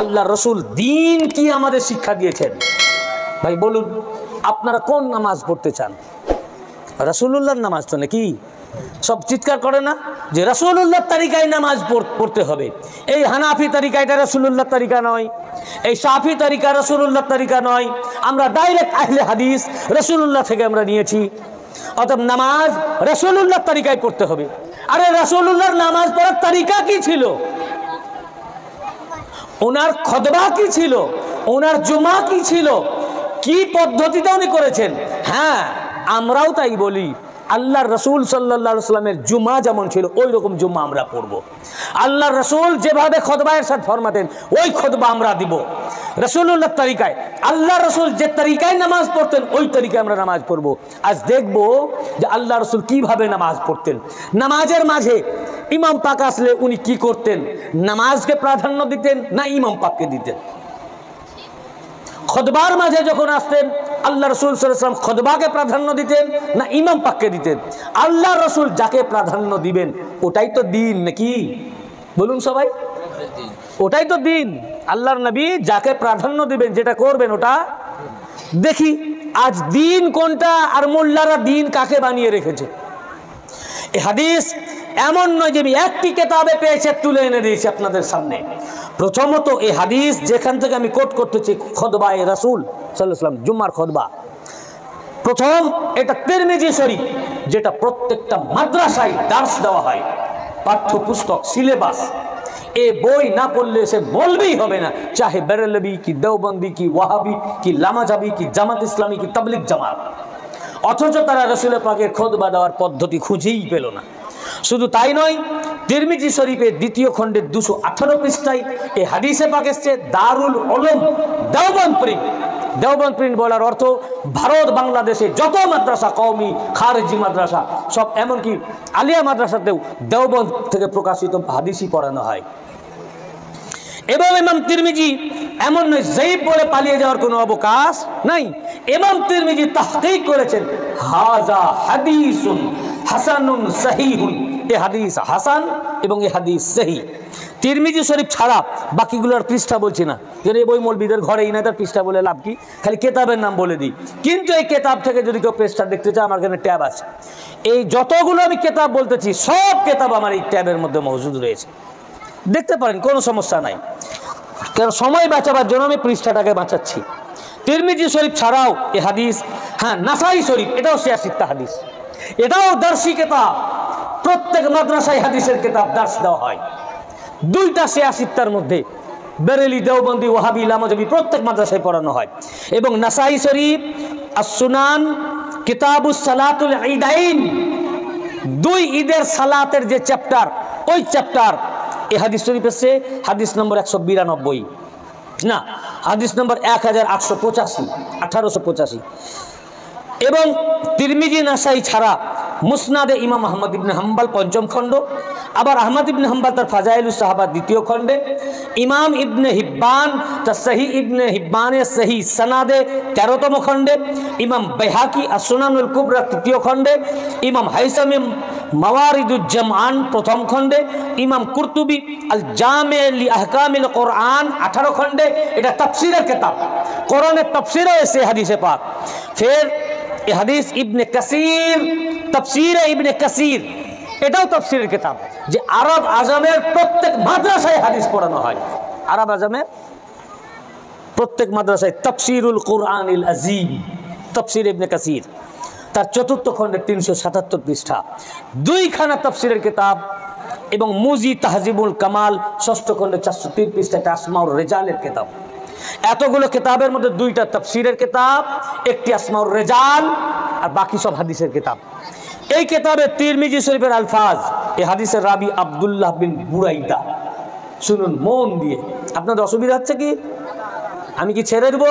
আল্লাহ রসুল দিন কি আমাদের শিক্ষা দিয়েছেন। ভাই বলুন, আপনারা কোন নামাজ পড়তে চান? রাসূলুল্লাহর নামাজ তো নাকি? সব চিৎকার করে না যে রাসূলুল্লাহর তরিকায় নামাজ পড়তে হবে। এই হানাফি তরিকা এটা রাসূলুল্লাহর তরিকা নয়, এই শাফি তরিকা রাসূলুল্লাহর তরিকা নয়। আমরা ডাইরেক্ট আহলে হাদিস রাসূলুল্লাহ থেকে আমরা নিয়েছি। অতএব নামাজ রাসূলুল্লাহর তরিকায় পড়তে হবে। আরে রাসূলুল্লাহর নামাজ পড়ার তরিকা কি ছিল? ওনার খুতবা কি ছিল? ওনার জুমা কি ছিল? কি পদ্ধতিতে উনি করেছেন? হ্যাঁ, আমরাও তাই বলি। আল্লাহর রসুল সাল্লাল্লাহু আলাইহি ওয়াসাল্লামের জুমা যেমন ছিল ওই রকম জুমা আমরা পড়ব। আল্লাহর রসুল যেভাবে খুতবায় ইরশাদ ফরমাতেন ওই খুতবা আমরা দিব রাসূলুল্লাহর তরিকায়। আল্লাহর রসুল যে তরিকায় নামাজ পড়তেন ওই তরিকায় আমরা নামাজ পড়ব। আজ দেখব যে আল্লাহর রসুল কিভাবে নামাজ পড়তেন। নামাজের মাঝে ইমাম পাক আসলে উনি কি করতেন? নামাজকে প্রাধান্য দিতেন না ইমাম পাককে দিতেন? খুতবার মাঝে যখন আসতেন আল্লাহ রসুল সাল্লাল্লাহু আলাইহি ওয়াসাল্লাম খুতবাকে প্রাধান্য দিতেন না ইমাম পাককে দিতেন? আল্লাহ রসুল যাকে প্রাধান্য দিবেন ওটাই তো দিন নাকি? বলুন সবাই, ওটাই তো দিন। আল্লাহর নবী যাকে প্রাধান্য দিবেন, যেটা করবেন ওটা। দেখি আজ দিন কোনটা আর মোল্লারা দিন কাকে বানিয়ে রেখেছে। এই হাদিস এমন নয় যে আমি একটি কিতাবে পেয়েছে তুলে এনে দিয়েছি আপনাদের সামনে। প্রথমত এই হাদিস যেখান থেকে আমি কোট করতেছি খুতবায়ে রাসূল সাল্লাল্লাহু আলাইহি ওয়াসাল্লাম জুম্মার খুতবা, প্রথম এটা তিরমিজি শরীফ, যেটা প্রত্যেকটা মাদ্রাসায় দার্স দেওয়া হয়, পাঠ্যপুস্তক সিলেবাস। এ বই না পড়লে সে মৌলবি হবে না, চাহে বেরেলভি কি দেওবন্দি কি ওয়াহাবি কি লামাজাবি কি জামাত ইসলামী কি তাবলিগ জামাত। অথচ তারা রাসূল পাকের খুতবা দেওয়ার পদ্ধতি খুঁজেই পেল না। শুধু তাই নয়, তিরমিজি শরীফের দ্বিতীয় খণ্ডের 218 পৃষ্ঠায় এই হাদিসে পাক এসেছে দারুল উলুম দেওবন্দ প্রিন্ট। দেওবন্দ প্রিন্ট বলার অর্থ ভারত বাংলাদেশে যত মাদ্রাসা, কওমি খারেজি মাদ্রাসা সব, এমনকি আলিয়া মাদ্রাসাতেও দেওবন্দ থেকে প্রকাশিত হাদিসই পড়ানো হয়। এবং ইমাম তিরমিজি এমন নয় যায়েব বলে পালিয়ে যাওয়ার কোনো অবকাশ নাই। ইমাম তিরমিজি তাহকিক করেছেন হাযা হাদিসুন হাসানুন সহিহুন, এ হাদিস হাসান এবং এ হাদিস সহিহ। তিরমিজি শরীফ ছাড়া বাকিগুলোর পৃষ্ঠা বলছি না, যেন এই বই মৌলবীদের ঘরেই না, তার পৃষ্ঠা বলে লাভ কি, খালি কেতাবের নাম বলে দিই। কিন্তু এই কেতাব থেকে যদি কেউ পৃষ্ঠা দেখতে চায় আমার এখানে ট্যাব আছে। এই যতগুলো আমি কেতাব বলতেছি সব কেতাব আমার এই ট্যাবের মধ্যে মজুদ রয়েছে, দেখতে পারেন, কোনো সমস্যা নাই। কারণ সময় বাঁচাবার জন্য আমি পৃষ্ঠাটাকে বাঁচাচ্ছি। তিরমিজি শরীফ ছাড়াও এ হাদিস, হ্যাঁ নাসাই শরীফ, এটাও সিয়াসিত্তা হাদিস, এটাও দার্সি কেতাব। প্রত্যেক মাদ্রাসায় হাদিসের কেতাব দার্স দেওয়া হয়। দুইটা সিয়াসিত্তার মধ্যে বেরেলি দেওবন্দি ওয়াহাবি লামাজাবি প্রত্যেক মাদ্রাসায় পড়ানো হয়। এবং নাসাই শরীফ, আস-সুনান, কিতাবুস সালাতুল ঈদাইন, দুই ঈদের সালাতের যে চ্যাপ্টার, ওই চ্যাপ্টার এই হাদিস শরীফ এসেছে হাদিস নম্বর 192, না হাদিস নম্বর 1885, 1885। এবং তিরমিজি নাসাই ছাড়া মুসনাদে ইমাম আহমদ ইবনে হাম্বল পঞ্চম খণ্ড, আবার আহমদ ইবনে হাম্বল তার ফাজাইলুস সাহাবা দ্বিতীয় খণ্ডে, ইমাম ইবনে হিব্বান তার সহি ইবনে হিব্বানের সহি সনাদে 13তম খণ্ডে, ইমাম বাইহাকি আস-সুনানুল কুবরা তৃতীয় খণ্ডে, ইমাম হাইসামি মাওয়ারিদুজ জামআন প্রথম খণ্ডে, ইমাম কুরতুবি আল জামে লি আহকামিল কোরআন 18 খণ্ডে। এটা তাফসীরের কিতাব, কোরআনের তাফসীরও এসে হাদিসে পাক। ফের এ হাদিস ইবনে কাসির, তাফসীরে ইবনে কাসির, এটাও তাফসীরের কিতাব, যে আরব আজমের প্রত্যেক মাদ্রাসায় হাদিস পড়ানো হয়। আরব আজমের প্রত্যেক মাদ্রাসায় তাফসীরুল কুরআনিল আযীম, তাফসীর ইবনে কাসির, তার চতুর্থ খণ্ডের 377 পৃষ্ঠা, দুইখানা তাফসীরের কিতাব। এবং মুজি তাহজিবুল কামাল ষষ্ঠ খণ্ডের 403 পৃষ্ঠা, একটা আসমাউর রেজালের কিতাব। এতগুলো কিতাবের মধ্যে দুইটা তাফসীরের কিতাব, একটি আসমাউর রেজাল, আর বাকি সব হাদিসের কিতাব। এই কিতাবে তিরমিজি শরীফের আলফাজ, এই হাদিসের রাবি আব্দুল্লাহ বিন বুরাইদা। শুনুন মন দিয়ে, আপনাদের অসুবিধা হচ্ছে কি? আমি কি ছেড়ে দেব?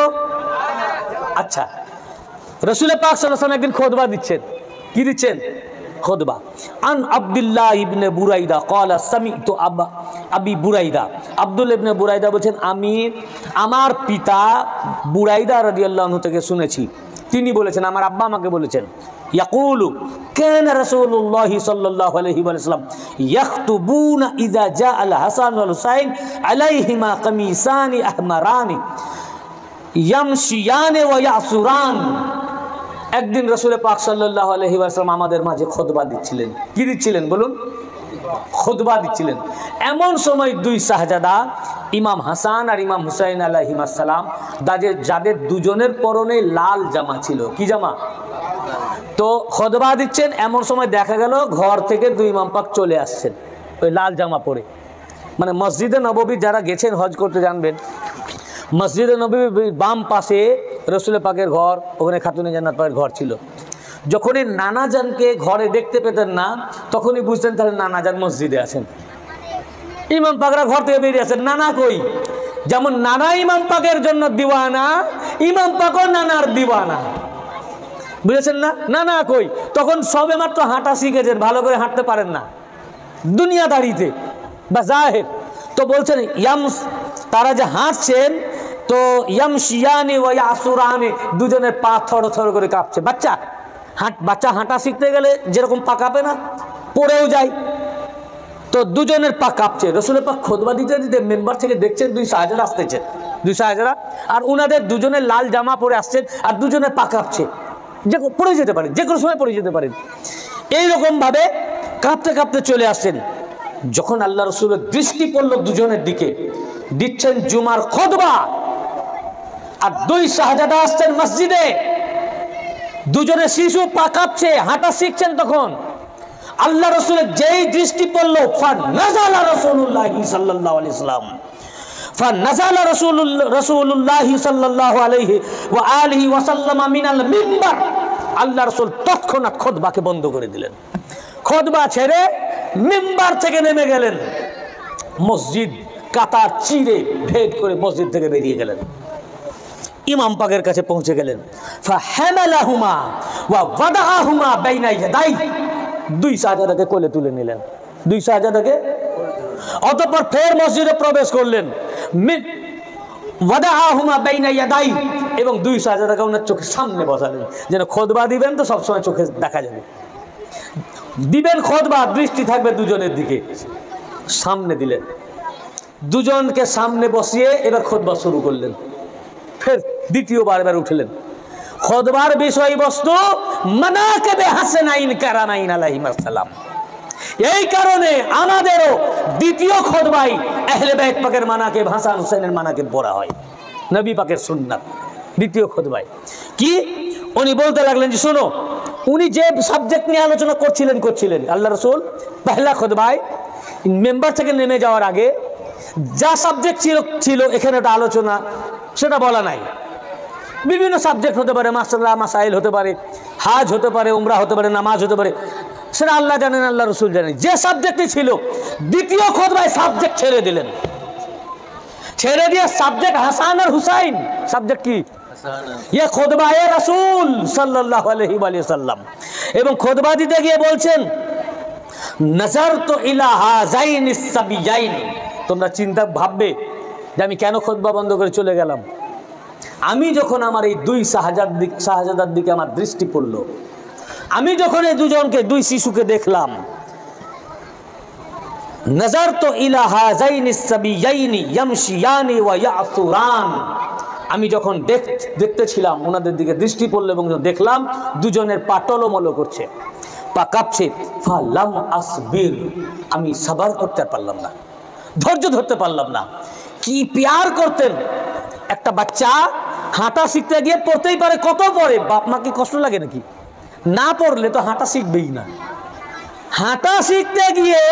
আচ্ছা, রাসূল পাক সাল্লাল্লাহু আলাইহি ওয়াসাল্লাম একদিন খুতবা দিচ্ছেন। কি দিচ্ছেন? খুতবা। আন আব্দুল্লাহ ইবনে বুরাইদা ক্বালা সামি'তু আবি বুরাইদা, আব্দুল ইবনে বুরাইদা বলেন আমি আমার পিতা বুরাইদা রাদিয়াল্লাহু আনহু থেকে শুনেছি। তিনি বলেছেন, আমার আব্বা আমাকে বলেছেন, ইয়াকুলু কানা রাসূলুল্লাহ সাল্লাল্লাহু আলাইহি ওয়াসাল্লাম ইয়াখতুবুনা ইযা জা আল হাসান ওয়াল হুসাইন আলাইহিমা কামিসানি আহমারানি ইয়ামশিয়ানে ওয়া ইয়াসুরান। একদিন রাসূল পাক সাল্লাল্লাহু আলাইহি ওয়াসাল্লাম আমাদের মাঝে খুতবা দিচ্ছিলেন। কি দিচ্ছিলেন বলুন? খুতবা দিচ্ছিলেন। এমন সময় দুই শাহজাদা ইমাম হাসান আর ইমাম হুসাইন আলাইহিমাস সালাম যাদের দুজনের পরনে লাল জামা ছিল। কি জামা? তো খুতবা দিচ্ছেন, এমন সময় দেখা গেল ঘর থেকে দুই ইমাম পাক চলে আসছেন ওই লাল জামা পরে। মানে মসজিদে নববী যারা গেছেন হজ করতে জানবেন, মসজিদে নববীর বাম পাশে রাসূল পাকের ঘর, ওখানে খাতুনে জান্নাত পাকের ঘর ছিল। যখনই নানাজানকে ঘরে দেখতে পেতেন না তখনই বুঝতেন তাহলে নানাজান মসজিদে আছেন। ইমাম পাকরা ঘর থেকে বেরিয়ে আসেন, নানা কই? যেমন নানা ইমাম পাকের জন্য দিওয়ানা, ইমাম পাকও নানার দিওয়ানা। বুঝেছেন না? নানা কই? তখন সবে মাত্র হাঁটা শিখেছেন, ভালো করে হাঁটতে পারেন না দুনিয়াদারিতে বা জাহের। তো বলছেন তারা যে হাঁটছেন, তো ইয়ামশিয়ানি ওয়া ইয়াসুরানি, দুজনের পা থরথর করে কাঁপছে। বাচ্চা হাঁটা শিখতে গেলে যেরকম পা কাঁপে না, পড়েও যায়, তো দুজনের পা কাঁপছে। রাসূলের পাক খুতবা দিতে দিতে মেম্বার থেকে দেখছেন দুই শাহজাদা আসতেছে, দুই শাহজাদা, আর উনাদের দুজনের লাল জামা পরে আসছেন আর দুজনের পা কাঁপছে, যে পড়ে যেতে পারেন, যে কোনো সময় পড়ে যেতে পারেন। এইরকম ভাবে কাঁপতে কাঁপতে চলে আসছেন। যখন আল্লাহ রাসূলের দৃষ্টি পড়ল দুজনের দিকে, দিচ্ছেন জুমার খুতবা, আর দুই শাহজাদা আসছেন মসজিদে, দুজনে শিশু পা কাঁপছে, হাঁটা শিখছেন। তখন আল্লাহ রাসূলের যেই দৃষ্টি পড়ল, ফানাজালা রাসূলুল্লাহ সাল্লাল্লাহু আলাইহি ওয়াসাল্লাম, ফানাজালা রাসূলুল্লাহ সাল্লাল্লাহু আলাইহি ওয়া আলিহি ওয়াসাল্লাম মিনাল মিম্বার। আল্লাহ রাসূল তৎক্ষণাৎ খুতবাকে বন্ধ করে দিলেন, খুতবা ছেড়ে মিম্বার থেকে নেমে গেলেন, মসজিদ কাতার চিরে ভেদ করে মসজিদ থেকে বেরিয়ে গেলেন, ইমাম পাকের কাছে পৌঁছে গেলেন। ফাহামালাহুমা ওয়া ওয়াদাআহুমা বাইনা ইয়াদাই, দুই শাহজাদাকে কোলে তুলে নিলেন, দুই শাহজাদাকে। অতঃপর ফের মসজিদে প্রবেশ করলেন, ওয়াদাআহুমা বাইনা ইয়াদাই, এবং দুই শাহজাদাকে ওনার চোখের সামনে বসালেন, যেন খুতবা দিবেন তো সবসময় চোখে দেখা যাবে, দিবেন খুতবা, দৃষ্টি থাকবে দুজনের দিকে। সামনে দিলেন, দুজনকে সামনে বসিয়ে এবার খুতবা শুরু করলেন। ফের দ্বিতীয়বার এবার উঠলেন। খুতবার বিষয়বস্তু মানাকিবে হাসানাইন কারামাইন আলাইহিস সালাম। এই কারণে আমাদেরও দ্বিতীয় খুতবায় আহলে বাইত পাকের মানাকিব, হাসান হুসাইনের মানাকিব পড়া হয়, নবী পাকের সুন্নাত। দ্বিতীয় খুতবায় কি উনি বলতে লাগলেন যে শোনো, উনি যে সাবজেক্ট নিয়ে আলোচনা করছিলেন আল্লাহ রাসূল পহেলা খুতবায় মেম্বার থেকে নেমে যাওয়ার আগে যা সাবজেক্ট ছিল এখানে একটা আলোচনা, সেটা বলা নাই। বিভিন্ন সাবজেক্ট হতে পারে, মাসআলা মাসাইল হতে পারে, হাজ হতে পারে, উমরা হতে পারে, নামাজ হতে পারে, সেটা আল্লাহ জানেন, আল্লাহ রাসূল জানেন। যে সাবজেক্টই ছিল দ্বিতীয় খুতবায় সাবজেক্ট ছেড়ে দিলেন, ছেড়ে দিয়ে সাবজেক্ট হাসান আর হুসাইন। সাবজেক্ট কি? ইয়ে খুতবায়ে রাসূল সাল্লাল্লাহু আলাইহি ওয়াসাল্লাম। এবং খুতবা দিতে গিয়ে বলছেন, নাযারতু ইলা হাযাইনিস সাবিয়াইন। তোমরা চিন্তা ভাববে যে আমি কেন খুতবা বন্ধ করে চলে গেলাম। আমি যখন আমার এই দুই শাহজাদার দিকে আমার দৃষ্টি পড়ল, আমি যখন এই দুজনকে, দুই শিশুকে দেখলাম, নাযারতু ইলা হাযাইনিস সাবিয়াইনি ইয়ামশিয়ানি ওয়া ইয়াসুরান। আমি যখন দেখতেছিলাম, ওনাদের দিকে দৃষ্টি পড়ল এবং দেখলাম দুজনের পা টলমলো করছে, পা কাঁপছে। ফালাম আসবির, আমি সাবার করতে পারলাম না, ধৈর্য ধরতে পারলাম না। কি প্যার করতেন! একটা বাচ্চা হাঁটা শিখতে গিয়ে পড়তেই পারে, কত পড়ে, বাপ মা কি কষ্ট লাগে নাকি? না পড়লে তো হাঁটা শিখবেই না। হাঁটা শিখতে গিয়ে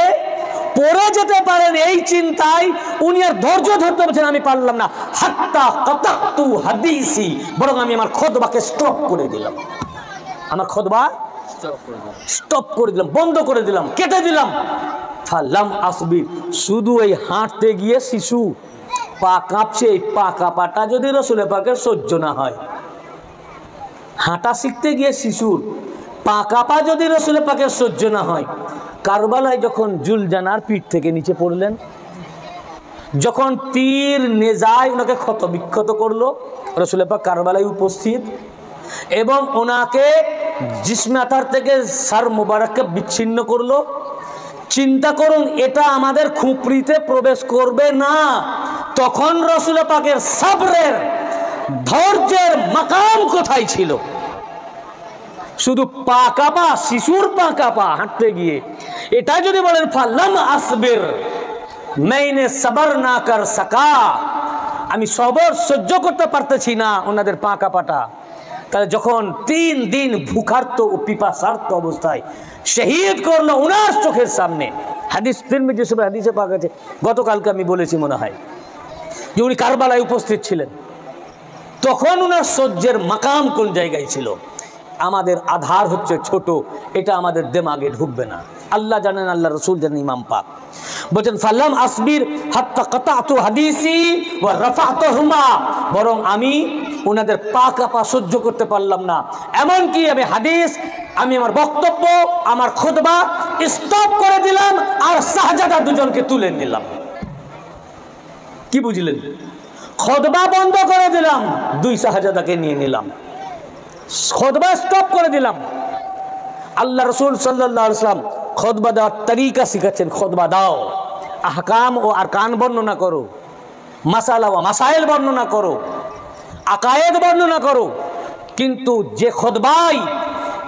পড়ে যেতে পারেন এই চিন্তায় উনি আর ধৈর্য ধরতে পারছেন, আমি পারলাম না। হাত্তা কাতাতু হাদিসি, বরং আমি আমার খুতবাকে স্টপ করে দিলাম, আমার খুতবা স্টপ করে দিলাম, বন্ধ করে দিলাম, কেটে দিলাম। ফালাম আসবি, শুধু এই হাঁটতে গিয়ে শিশু পা কাঁপছে, এই পা কাঁপাটা যদি রাসূল পাকের সহ্য না হয়, হাঁটা শিখতে গিয়ে শিশুর পা কাঁপা যদি রাসূল পাকের সহ্য না হয়, কারবালায় যখন জুলজানার পিঠ থেকে নিচে পড়লেন, যখন তীর নেজায় ওনাকে ক্ষত বিক্ষত করলো, রাসূল পাক কারবালায় উপস্থিত, এবং ওনাকে জিসমে আতার থেকে সার মুবারককে বিচ্ছিন্ন করলো। চিন্তা করুন, এটা আমাদের খুপড়িতে প্রবেশ করবে না। তখন রসুল পাকের সাবরের, ধৈর্যের মাকাম কোথায় ছিল? শুধু পা কাঁপা, শিশুর পা কাঁপা হাঁটতে গিয়ে। এটা যদি বলেন ফাল্লাম আসবির मैंने सबर ना कर सका, আমি সবর সহ্য করতে পারতেছি না ওনাদের পা কাঁপাটা, তাহলে যখন 3 দিন ভুখার্ত ও পিপাসার্ত অবস্থায় শহীদ করলো ওনার চোখের সামনে, হাদিস তিরমিজি শরীফে হাদিসে পাওয়া গেছে, গতকালকে আমি বলেছি মনে হয়, যে উনি কারবালায় উপস্থিত ছিলেন। তখন ওনার সহ্যের মাকাম কোন জায়গায় ছিল? আমাদের আধার হচ্ছে ছোট, এটা আমাদের দিমাগে ঢুকবে না। আল্লাহ জানেন, আল্লাহ রসুল জানেন, ইমাম পাক বলেন ফাল্লাম আসবির হাত্তা কাতাতু হাদিসি ওয়া রাফাতুহুমা, বরং আমি ওনাদের পা কাঁপা সহ্য করতে পারলাম না, এমনকি আমি হাদিস, আমি আমার বক্তব্য, আমার খুতবা স্টপ করে দিলাম আর শাহজাদা দুজনকে তুলে নিলাম। কি বুঝলেন? খুতবা বন্ধ করে দিলাম, 2 শাহজাদাকে নিয়ে নিলাম, খুতবা স্টপ করে দিলাম। আল্লাহ রসুল সাল্লাল্লাহু আলাইহি ওয়াসাল্লাম খুতবা দেওয়ার তরিকা শিখাচ্ছেন। খুতবা দাও, আহকাম ও আরকান বর্ণনা করো, মাসালা ও মাসাইল বর্ণনা করো, আকায়েদ বর্ণনা করো। কিন্তু যে খুতবায়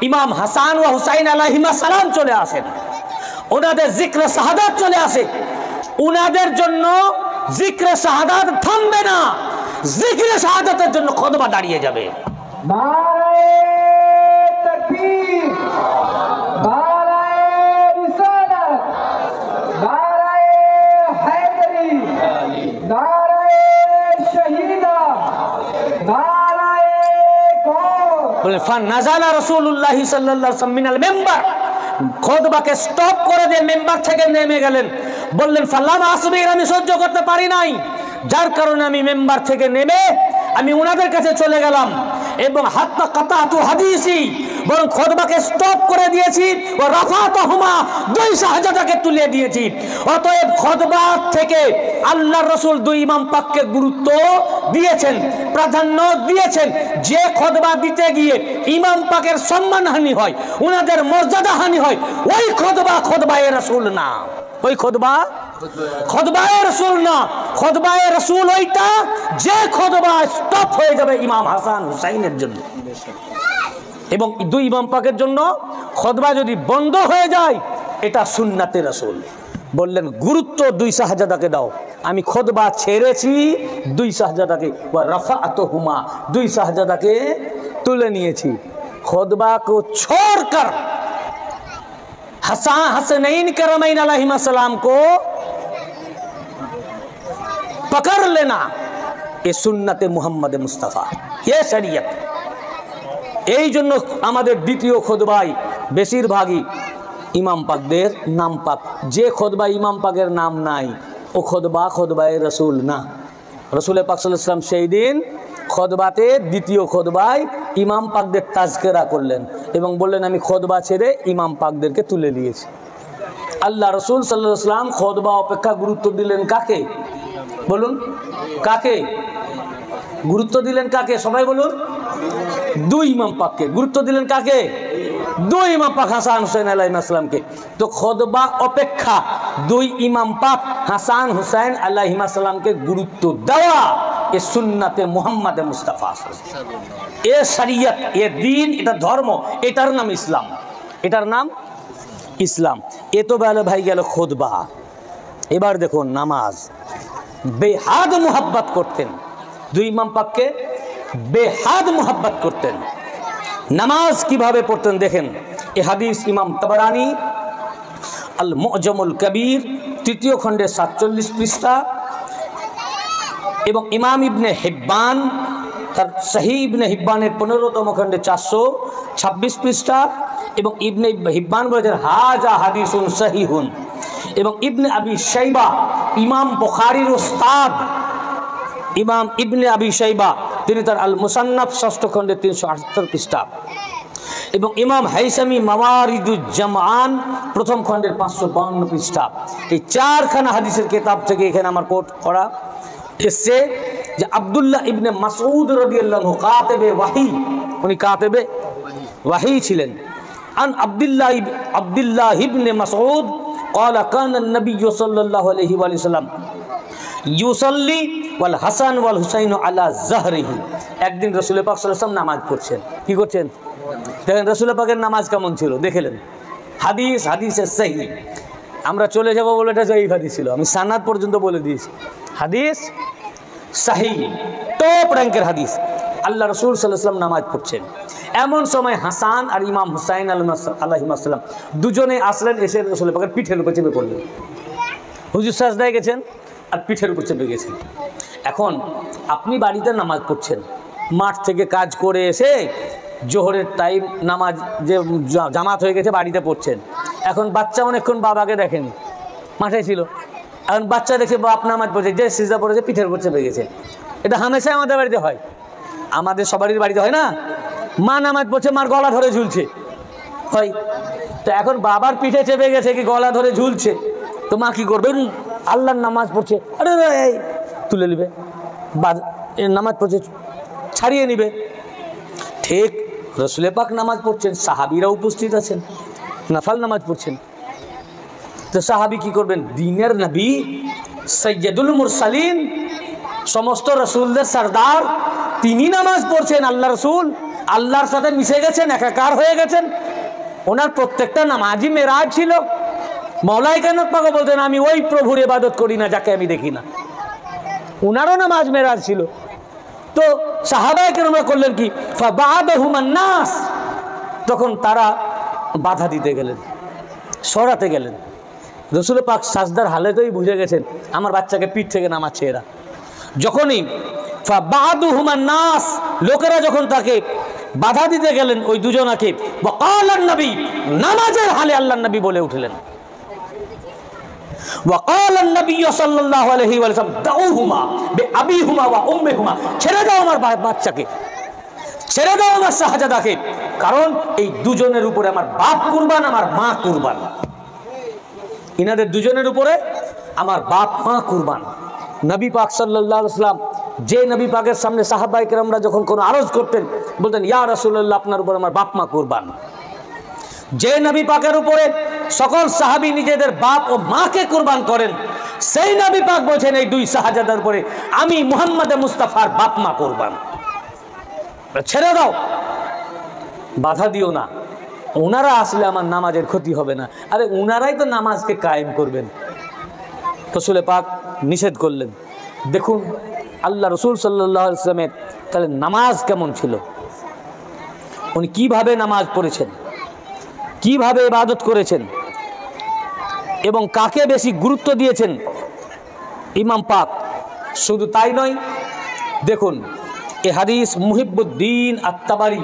ইমাম হাসান ও হুসাইন আলাইহিমা সালাম চলে আসেন, ওনাদের জিক্রে শাহাদাত চলে আসে, ওনাদের জন্য জিক্রে শাহাদাত থামবে না, জিক্রে শাহাদাতের জন্য খুতবা দাঁড়িয়ে যাবে। নারায়ে তাকবীর, নারায়ে রিসালাত, নারায়ে হায়দারি, নারায়ে শহীদা, নারায়ে কওম। বলে ফানাজালা রাসূলুল্লাহ সাল্লাল্লাহু আলাইহি ওয়াসাল্লাম মিনাল মিম্বার, খুতবাকে স্টপ করে দিয়ে মেম্বার থেকে নেমে গেলেন, বললেন ফাল্লাম আসবির, আমি সহ্য করতে পারি নাই, যার কারণে আমি মেম্বার থেকে নেমে আমি ওনাদের কাছে চলে গেলাম এবং হাত্তা কাতাতু হাদিসি, বরং খুতবাকে স্টপ করে দিয়েছি, ও রাফাতুহুমা, 2 শাহজাদাকে তুলে দিয়েছি। অতএব খুতবা থেকে আল্লাহর রাসূল 2 ইমাম পাককে গুরুত্ব দিয়েছেন, প্রাধান্য দিয়েছেন। যে খুতবা দিতে গিয়ে ইমাম পাকের সম্মানহানি হয়, ওনাদের মর্যাদাহানি হয়, ওই খুতবা খুতবায়ে রাসূল না, ওই খুতবা খুতবায়ে রাসূল না। খুতবায়ে রাসূল ওইটা যে খুতবা স্টপ হয়ে যাবে ইমাম হাসান হুসাইনের জন্য, এবং 2 ইমাম পাকের জন্য খুতবা যদি বন্ধ হয়ে যায়, এটা সুন্নাতে রাসূল। বললেন গুরুত্ব 2 শাহজাদাকে দাও, আমি খুতবা ছেড়েছি 2 শাহজাদাকে, ওয়া রাফাতুহুমা, 2 শাহজাদাকে তুলে নিয়েছি। खुतबा को छोड़कर हसनैन करमैन अलैहिस्सलाम को पकड़ लेना, ये सुन्नते मुहम्मद मुस्तफ़ा, ये शरीयत। এই জন্য আমাদের দ্বিতীয় খুতবায় বেশিরভাগই ইমাম পাকদের নাম পাক। যে খুতবায় ইমাম পাকের নাম নাই ও খুতবা খুতবায়ে রসুল না। রসুল পাক সাল্লাল্লাহু আলাইহি ওয়াসাল্লাম সেই দিন খুতবাতে দ্বিতীয় খুতবায় ইমাম পাকদের তাজকিরা করলেন এবং বললেন আমি খুতবা ছেড়ে ইমাম পাকদেরকে তুলে নিয়েছি। আল্লাহ রসুল সাল্লাল্লাহু আলাইহি ওয়াসাল্লাম খুতবা অপেক্ষা গুরুত্ব দিলেন কাকে? বলুন কাকে গুরুত্ব দিলেন? কাকে? সবাই বলুন। 2 ইমাম পাককে গুরুত্ব দিলেন। কাকে? 2 ইমাম পাক হাসান হুসাইন আলাইহিসসালামকে। তো খুতবা অপেক্ষা 2 ইমাম পাক হাসান হুসাইন আলাইহিসসালামকে গুরুত্ব দেওয়া এ সুন্নাতে মুহাম্মদ মুস্তাফা, এ শরীয়ত, এ দ্বীন, এটা ধর্ম, এটার নাম ইসলাম, এটার নাম ইসলাম। এ তো বলে ভাই গেল খুতবা। এবার দেখুন নামাজ বেহাদ মুহাব্বত করতেন, 2 ইমাম পাককে বেহাদ মুহাব্বত করতেন। নামাজ কিভাবে পড়তেন দেখেন। এ হাদিস ইমাম তাবরানি আল মুআজামুল কবির 3য় খণ্ডে 47 পৃষ্ঠা এবং ইমাম ইবনে হিব্বান তার সহিহ ইবনে হিব্বানের 15তম খণ্ডে 426 পৃষ্ঠা এবং ইবনে হিব্বান বলেছেন হাজা হাদিসুন সহিহুন। এবং ইবনে আবি শাইবা ইমাম বুখারীর উস্তাদ ইমাম ইবনে আবি শাইবা তিনি তার আল মুসান্নাফ 6ষ্ঠ খণ্ডে 378 পৃষ্ঠা এবং ইমাম হাইসামি মাওয়ারিদুজ জামান 1ম খণ্ডের 552 পৃষ্ঠা। এই 4খানা হাদিসের কিতাব থেকে এখানে আমার কোট করা এসছে যে আব্দুল্লাহ ইবনে মাসউদ রাদিয়াল্লাহু কাতেবে ওয়াহি, উনি কাতেবে ওয়াহি ছিলেন। আন আব্দুল্লাহ ইবনে মাসউদ قال كان النبي صلى الله عليه وسلم ইউসাল্লি ওয়াল হাসান ওয়াল হুসাইন আলা জাহরিহি। একদিন রাসূল পাক সাল্লাল্লাহু আলাইহি ওয়াসাল্লাম নামাজ পড়ছেন। কি করছেন দেখেন, রাসূল পাকের নামাজ কেমন ছিল দেখলেন। হাদিসে সহিহ। আমরা চলে যাব বলে এটা জয়ীফ হাদিস ছিল, আমি সানাদ পর্যন্ত বলে দিয়েছি। হাদিস সহিহ, টপ র্যাঙ্কের হাদিস। আল্লাহ রাসূল সাল্লাল্লাহু আলাইহি ওয়াসাল্লাম নামাজ পড়ছেন। এমন সময় হাসান আর ইমাম হুসাইন আলাইহিস সালাম দুজনে আসলেন, এসে রাসূল পাকের পিঠের উপর চেপে পড়লেন। হুজুর সাজদায় গেছেন আর পিঠের উপর চেপে গেছেন। এখন আপনি বাড়িতে নামাজ পড়ছেন, মাঠ থেকে কাজ করে এসে জোহরের টাইম নামাজ যে জামাত হয়ে গেছে বাড়িতে পড়ছেন। এখন বাচ্চা অনেকক্ষণ বাবাকে দেখেনি, মাঠে ছিল। এখন বাচ্চা দেখে বাপ নামাজ পড়ছে, যে সিজদা পড়েছে পিঠের উপর চেপে গেছে। এটা হামেশাই আমাদের বাড়িতে হয়, আমাদের সবারই বাড়িতে হয় না। মা নামাজ পড়ছে, মার গলা ধরে ঝুলছে, হয় তো। এখন বাবার পিঠে চেপে গেছে কি গলা ধরে ঝুলছে, তো মা কি করবে? আল্লাহর নামাজ পড়ছে, আরে এই তুলে নিবে, নামাজ পড়ছে ছাড়িয়ে নিবে। ঠিক রাসূল পাক নামাজ পড়ছেন, সাহাবীরা উপস্থিত আছেন, নাফাল নামাজ পড়ছেন। তো সাহাবী কি করবেন? দিনের নবী সাইয়্যিদুল মুরসালিন, সমস্ত রাসূলদের সরদার, তিনি নামাজ পড়ছেন। আল্লাহ রাসূল আল্লাহর সাথে মিশে গেছেন, একাকার হয়ে গেছেন। ওনার প্রত্যেকটা নামাজই মেরাজ ছিল। মওলাই কায়নাত পাক বলতেন, আমি ওই প্রভুর ইবাদত করি না যাকে আমি দেখি না। ওনারও নামাজ মেরাজ ছিল। তো সাহাবায়ে কেরামরা করলেন কি? ফাবাদাহুমান নাস, তখন তারা বাধা দিতে গেলেন, সরাতে গেলেন। রাসূল পাক সাজদার হালেতেই বুঝে গেছেন আমার বাচ্চাকে পিঠ থেকে নামাচ্ছে এরা। যখনই ফাবাদাহুমান নাস, লোকেরা যখন তাকে বাধা দিতে গেলেন ওই দুজনাকে, ওয়াকালান নবী, নামাজের হালে আল্লাহর নবী বলে উঠলেন, ওয়াকালান নবী সাল্লাল্লাহু আলাইহি ওয়াসাল্লাম দাউহুমা বিআবিহুমা ওয়া উম্মিহুমা, ছেড়ে দাও আমার বাচ্চাকে, ছেড়ে দাও আমার শাহজাদাকে, কারণ এই দুজনের উপরে আমার বাপ কুরবান, আমার মা কুরবান। ইনাদের দুজনের উপরে আমার বাপ মা কুরবান। নবী পাক সাল্লাল্লাহু আলাইহি ওয়াসাল্লাম যে নবী পাকের সামনে সাহাবায়ে কেরামরা যখন কোনো আরজ করতেন, বলতেন ইয়া রাসূলুল্লাহ, আপনার উপর আমার বাপ মা কুরবান। যে নবী পাকের উপরে সকল সাহাবী নিজেদের বাপ ও মাকে কুরবান করেন, সেই নবী পাক বলছেন এই দুই শাহজাদার উপরে আমি মুহাম্মদ মুস্তাফার বাপ মা কুরবান। ছেড়ে দাও, বাধা দিও না, ওনারা আসলে আমার নামাজের ক্ষতি হবে না। আরে ওনারাই তো নামাজকে কায়েম করবেন। রাসূল পাক নিষেধ করলেন। দেখুন আল্লাহ রাসূল সাল্লাল্লাহু আলাইহি ওয়াসাল্লামের তাহলে নামাজ কেমন ছিল, উনি কিভাবে নামাজ পড়েছেন, কিভাবে ইবাদত করেছেন এবং কাকে বেশি গুরুত্ব দিয়েছেন ইমাম পাক। শুধু তাই নয়, দেখুন এ হাদিস মুহিবুদ্দিন আত-তাবারি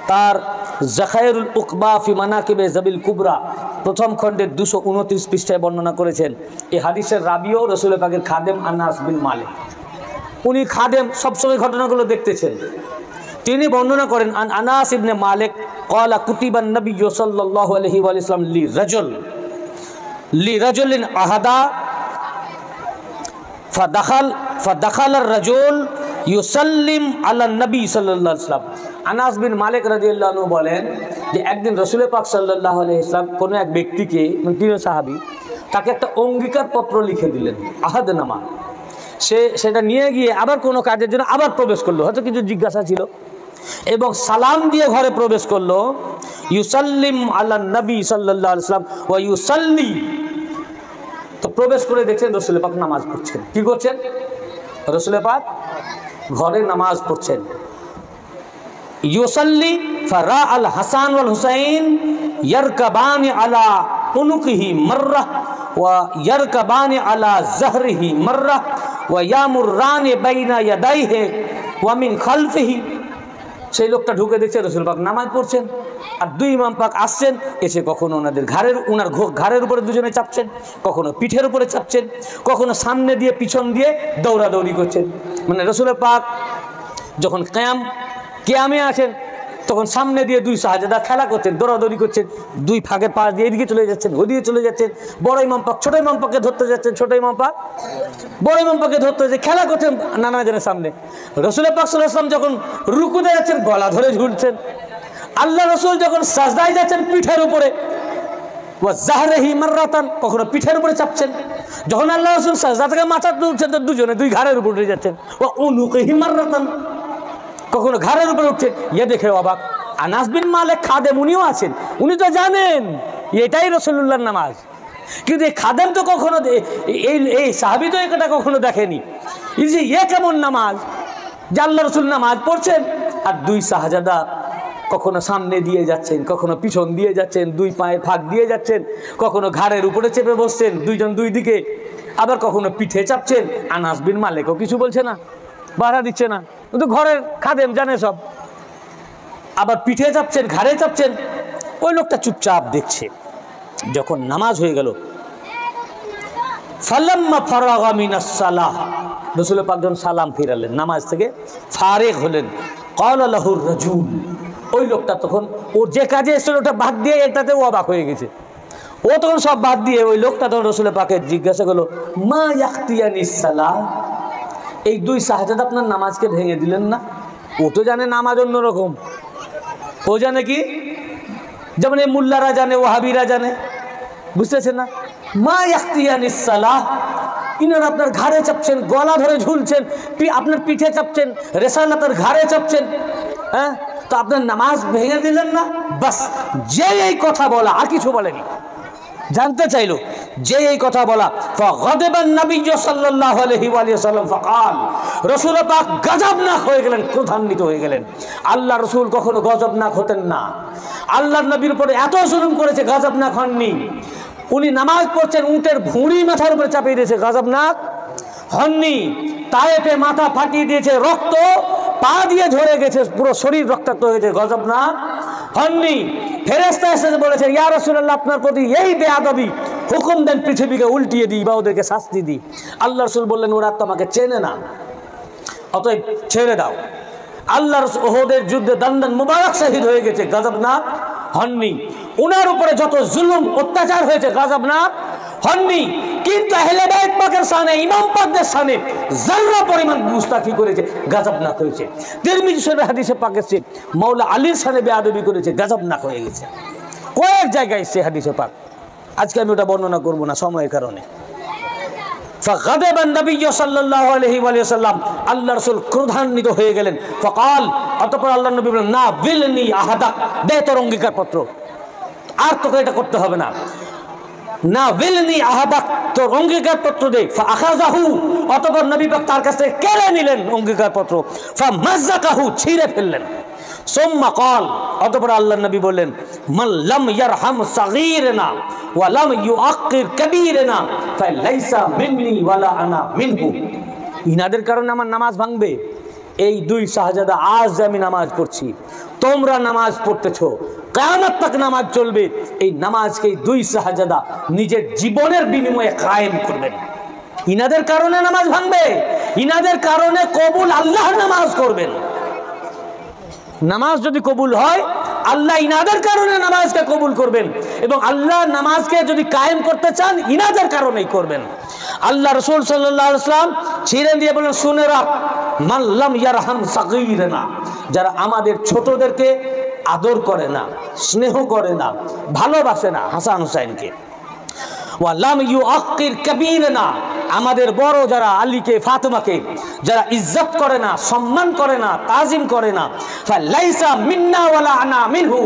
তার জাখায়রুল উকবা ফি মানাকিবে জাবিল কুবরা প্রথম খণ্ডের 229 পৃষ্ঠায় বর্ণনা করেছেন। এই হাদিসের রাবিও রাসূল পাকের খাদেম আনাস বিন মালিক। উনি খাদেম, সবসময় ঘটনাগুলো দেখতেছেন। তিনি বর্ণনা করেন আন আনাস ইবনে মালিক ক্বালা কুতিবান নবী সাল্লাল্লাহু আলাইহি ওয়াসাল্লাম লিরাজুলিন আহাদা ফাদাখাল আর-রাজুল ইউসাল্লিম আলা নবী সাল্লাল্লাহু আলাইহি ওয়াসাল্লাম। আনাস বিন মালিক রাদিয়াল্লাহু আনহু বলেন যে একদিন রাসূল পাক সাল্লাল্লাহু আলাইহি ওয়াসাল্লাম কোনো এক ব্যক্তিকে, তিনি সাহাবী, তাকে একটা অঙ্গীকার পত্র লিখে দিলেন, আহাদনামা। সেটা নিয়ে গিয়ে আবার কোনো কাজের জন্য আবার প্রবেশ করলো, হয়তো কিছু জিজ্ঞাসা ছিল, এবং সালাম দিয়ে ঘরে প্রবেশ করলো। ইউসাল্লিম আলা নবী সাল্লাল্লাহু আলাইহি ওয়াসাল্লাম ওয়া ইউসাল্লি, তো প্রবেশ করে দেখছেন রাসূল পাক নামাজ পড়ছেন। কি করছেন? রাসূল পাক ঘরে নামাজ পড়ছেন। ইউসাল্লি ফারা আল হাসান ওয়াল হুসাইন ইয়ারকাবানি আলা উনুকিহি মাররা ওয়া ইয়ারকাবানি আলা জাহরিহি মাররা ওয়া ইয়ামুররানি বাইনা ইয়াদাইহি ওয়া মিন খালফিহি। সেই লোকটা ঢুকে দেখছে রাসূল পাক নামাজ পড়ছেন, আর দুই ইমাম পাক আসছেন, এসে কখনো ওনাদের ওনার ঘাড়ের উপরে দুজনে চাপছেন, কখনো পিঠের উপরে চাপছেন, কখনো সামনে দিয়ে পিছন দিয়ে দৌড়াদৌড়ি করছেন। মানে রাসূল পাক যখন কেয়ামে আছেন তখন সামনে দিয়ে দুই শাহজাদা খেলা করছেন, দৌড়াদৌড়ি করছেন, দুই ফাঁকের পাশ দিয়ে এদিকে চলে যাচ্ছেন, ওদিকে চলে যাচ্ছেন। বড় ইমাম পাক ছোট ইমাম পাককে ধরতে যাচ্ছেন, ছোট ইমাম পাক বড় ইমাম পাককে ধরতে যাচ্ছে, খেলা করছেন নানা জনের সামনে। রাসূল পাক সাল্লাল্লাহু আলাইহি ওয়াসাল্লাম যখন রুকুতে যাচ্ছেন গলা ধরে ঝুলছেন, আল্লাহ রসুল যখন সাজদায় যাচ্ছেন পিঠের উপরে, জাহরিহি মাররাতান, কখনো পিঠের উপরে চাপছেন। যখন আল্লাহ রসুল সাজদা থেকে মাথা তুলছেন তো দুজনে দুই ঘাড়ের উপরে উঠে যাচ্ছেন। ও উনুকিহি মাররাতান, কখনো ঘাড়ের উপরে উঠছেন। ইয়ে দেখে অবাক আনাস বিন মালিক খাদেম, উনিও আছেন, উনি তো জানেন এটাই রাসূলুল্লাহর নামাজ, কিন্তু এই খাদেম তো কখনো এই সাহাবী তো এটা কখনো দেখেনি। এই যে এ কেমন নামাজ, যে আল্লাহ রসুল নামাজ পড়ছেন আর দুই শাহজাদা কখনো সামনে দিয়ে যাচ্ছেন, কখনো পিছন দিয়ে যাচ্ছেন, দুই পায়ে ফাঁক দিয়ে যাচ্ছেন, কখনো ঘাড়ের উপরে চেপে বসছেন দুইজন দুই দিকে, আবার কখনো পিঠে চাপছেন। আনাস বিন মালিকও কিছু বলছে না, বাধা দিচ্ছে না, কিন্তু ঘরের খাদেম জানে সব। আবার পিঠে চাপছেন, ঘাড়ে চাপছেন, ওই লোকটা চুপচাপ দেখছে। যখন নামাজ হয়ে গেল, ফালাম্মা ফারাগা মিনাস সালাহ, রাসূল পাক যখন সালাম ফিরালেন, নামাজ থেকে ফারেগ হলেন, ক্বালা লাহুর রাজুল, ওই লোকটা তখন ওর যে কাজে এসেছিল ওটা বাদ দিয়ে এটাতে ও অবাক হয়ে গেছে। ও তখন সব বাদ দিয়ে ওই লোকটা তখন রাসূল পাকের জিজ্ঞাসা করলো, মা ইয়াখতিয়ানিস সালাহ, এই দুই শাহজাদা আপনার নামাজকে ভেঙে দিলেন না? ও তো জানে নামাজ অন্যরকম, ও জানে কি, যেমন এই মুল্লারা জানে, ওয়াহাবিরা জানে, বুঝতেছেন না? মা ইয়াখতিয়ানিস সালাহ, ইনারা আপনার ঘাড়ে চাপছেন, গলা ধরে ঝুলছেন, আপনার পিঠে চাপছেন, রেসালাতের ঘাড়ে চাপছেন, হ্যাঁ, তো আপনার নামাজ ভেঙে দিলেন না? বাস, যে এই কথা বলা, আর কিছু বলেনি। জানতে চাইলো যে এই কথা বলা, ফাগাদাবান নবী সাল্লাল্লাহু আলাইহি ওয়া সাল্লাম ফাকাল, রাসূল পাক গজবনাক হয়ে গেলেন, ক্রোধান্বিত হয়ে গেলেন। আল্লাহ রাসূল কখনো গজবনাক হতেন না, আল্লাহর নবীর উপরে এত জুলুম করেছে, গজবনাক হননি। উনি নামাজ পড়ছেন, উটের ভুঁড়ি মাথার উপরে চাপিয়ে দিয়েছে, গজবনাক হননি। তায়েফে মাথা ফাটিয়ে দিয়েছে, রক্ত পা দিয়ে ঝরে গেছে, পুরো শরীর রক্তাক্ত হয়েছে, গজবনাক হননি। ফেরেশতা এসে বলেছে, ইয়া রাসূলুল্লাহ, আপনার প্রতি এই বেয়াদবি, হুকুম দেন পৃথিবীকে উল্টিয়ে দিই বা ওদেরকে শাস্তি দিই। আল্লাহ রাসূল বললেন, ওরা তোমাকে চেনে না, অতএব ছেড়ে দাও। আল্লাহ রাসূল ওহদের যুদ্ধে দান্দান মুবারক শহীদ হয়ে গেছে, গজবনাক হননি। ওনার উপরে যত জুলুম অত্যাচার হয়েছে, গজবনাক হননি। কিন্তু আহলে বাইত পাকের শানে, ইমাম পাকদের শানে যারা পরিমাণ গুস্তাখি করেছে, গজবনাক হয়েছে। তিরমিজি শরীফের হাদিসে পাক এসেছে, মাওলা আলীর শানে বেয়াদবি করেছে, গজবনাক হয়ে গেছে। কয়েক জায়গায় সে হাদিসে পাক, আজকে আমি ওটা বর্ণনা করব না সময়ের কারণে। ফাগাদাবান নবী সাল্লাল্লাহু আলাইহি ওয়া সাল্লাম, আল্লাহ রাসূল ক্রোধান্বিত হয়ে গেলেন। ফাকাল, অতঃপর আল্লাহর নবী বলেন, না বিলনি আহাদাক, দে তোর অঙ্গীকার পত্র, আর তোকে এটা করতে হবে না। না বিলনি আহাদাক, তোর অঙ্গীকার পত্র দে। ফাআখাযাহু, অতঃপর নবী পাক তার কাছ থেকে কেড়ে নিলেন অঙ্গীকার পত্র। ফামাযাকাহু, ছিঁড়ে ফেললেন। সুম্মা ক্বাল, অতঃপর আল্লাহর নবী বললেন, মান লাম ইয়ারহাম সাগীরানা ওয়া লাম ইউআক্কির কাবীরানা ফালাইসা মিন্নি ওয়ালা আনা মিনহু। ইনাদের কারণে আমার নামাজ ভাঙবে। এই দুই শাহজাদা, আজ আমি নামাজ পড়ছি, তোমরা নামাজ পড়তেছো, কিয়ামত তক নামাজ চলবে। এই নামাজকে এই দুই শাহজাদা নিজের জীবনের বিনিময়ে কায়েম করবেন। ইনাদের কারণে নামাজ ভাঙবে, ইনাদের কারণে কবুল আল্লাহর নামাজ করবেন। নামাজ যদি কবুল হয়, আল্লাহ ইনাদের কারণে নামাজকে কবুল করবেন, এবং আল্লাহ নামাজকে যদি কায়েম করতে চান, ইনাদের কারণেই করবেন। আল্লাহ রাসূল সাল্লাল্লাহু আলাইহি ওয়াসাল্লাম ছিঁড়ে দিয়ে বলেন, শুনে রাখ, মান লাম ইয়ারহাম সাগীরানা, যারা আমাদের ছোটদেরকে আদর করে না, স্নেহ করে না, ভালোবাসে না, হাসান হুসাইনকে, ওয়া লাম ইউআক্কির কাবীরানা, আমাদের বড় যারা আলীকে, ফাতেমাকে যারা ইজ্জত করে না, সম্মান করে না, তাজিম করে না, ফালাইসা মিন্না ওয়ালা আনা মিনহু,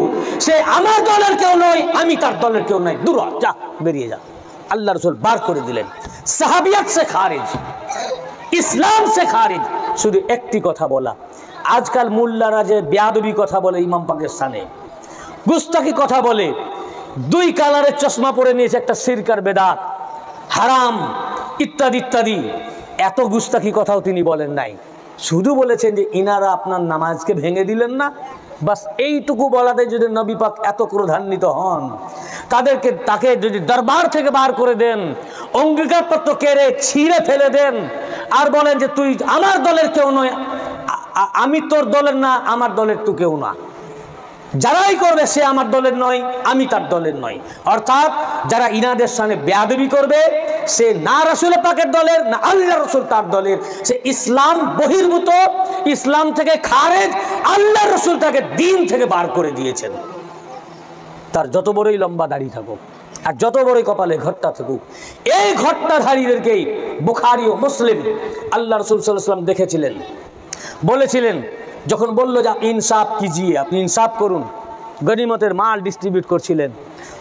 সে আমার দলের কেউ নয়, আমি তার দলের কেউ নয়, দূর হ, যা, বেরিয়ে যা। আল্লাহ রাসূল বার করে দিলেন, সাহাবিয়াত সে খারিজ, ইসলাম সে খারিজ। শুধু একটি কথা বলা, আজকাল মোল্লারা যে বেয়াদবি কথা বলে, ইমাম পাকের সামনে গুস্তাখি কথা বলে, দুই কালারের চশমা পরে নিয়েছে, একটা শিরকার বেদাত, হারাম ইত্যাদি ইত্যাদি, এত গুস্তাখি কথাও তিনি বলেন নাই। শুধু বলেছেন যে ইনারা আপনার নামাজকে ভেঙে দিলেন না, বাস এইটুকু বলাতে যদি নবী পাক এত ক্রোধান্বিত হন, তাকে যদি দরবার থেকে বার করে দেন, অঙ্গীকারপত্র কেড়ে ছিঁড়ে ফেলে দেন, আর বলেন যে তুই আমার দলের কেউ নয়, আমি তোর দলের না, আমার দলের তুই কেউ না, যারাই করবে সে আমার দলের নয়, আমি তার দলের নয়। অর্থাৎ যারা ইনাদের সামনে বেয়াদবি করবে সে না রাসূল পাকের দলের, না আল্লাহ রাসূল তার দলের, সে ইসলাম বহির্ভূত, ইসলাম থেকে খারেজ। আল্লাহ রাসূল তাকে দিন থেকে বার করে দিয়েছেন। তার যত বড়ই লম্বা দাড়ি থাকুক আর যত বড়ই কপালে ঘট্টা থাকুক, এই ঘট্টাধারীদেরকেই বুখারী ও মুসলিম আল্লাহ রাসূল সাল্লাল্লাহু আলাইহি ওয়াসাল্লাম দেখেছিলেন, বলেছিলেন যখন বললো যে ইনসাফ কিজিয়ে, আপনি ইনসাফ করুন, গনিমতের মাল ডিস্ট্রিবিউট করছিলেন,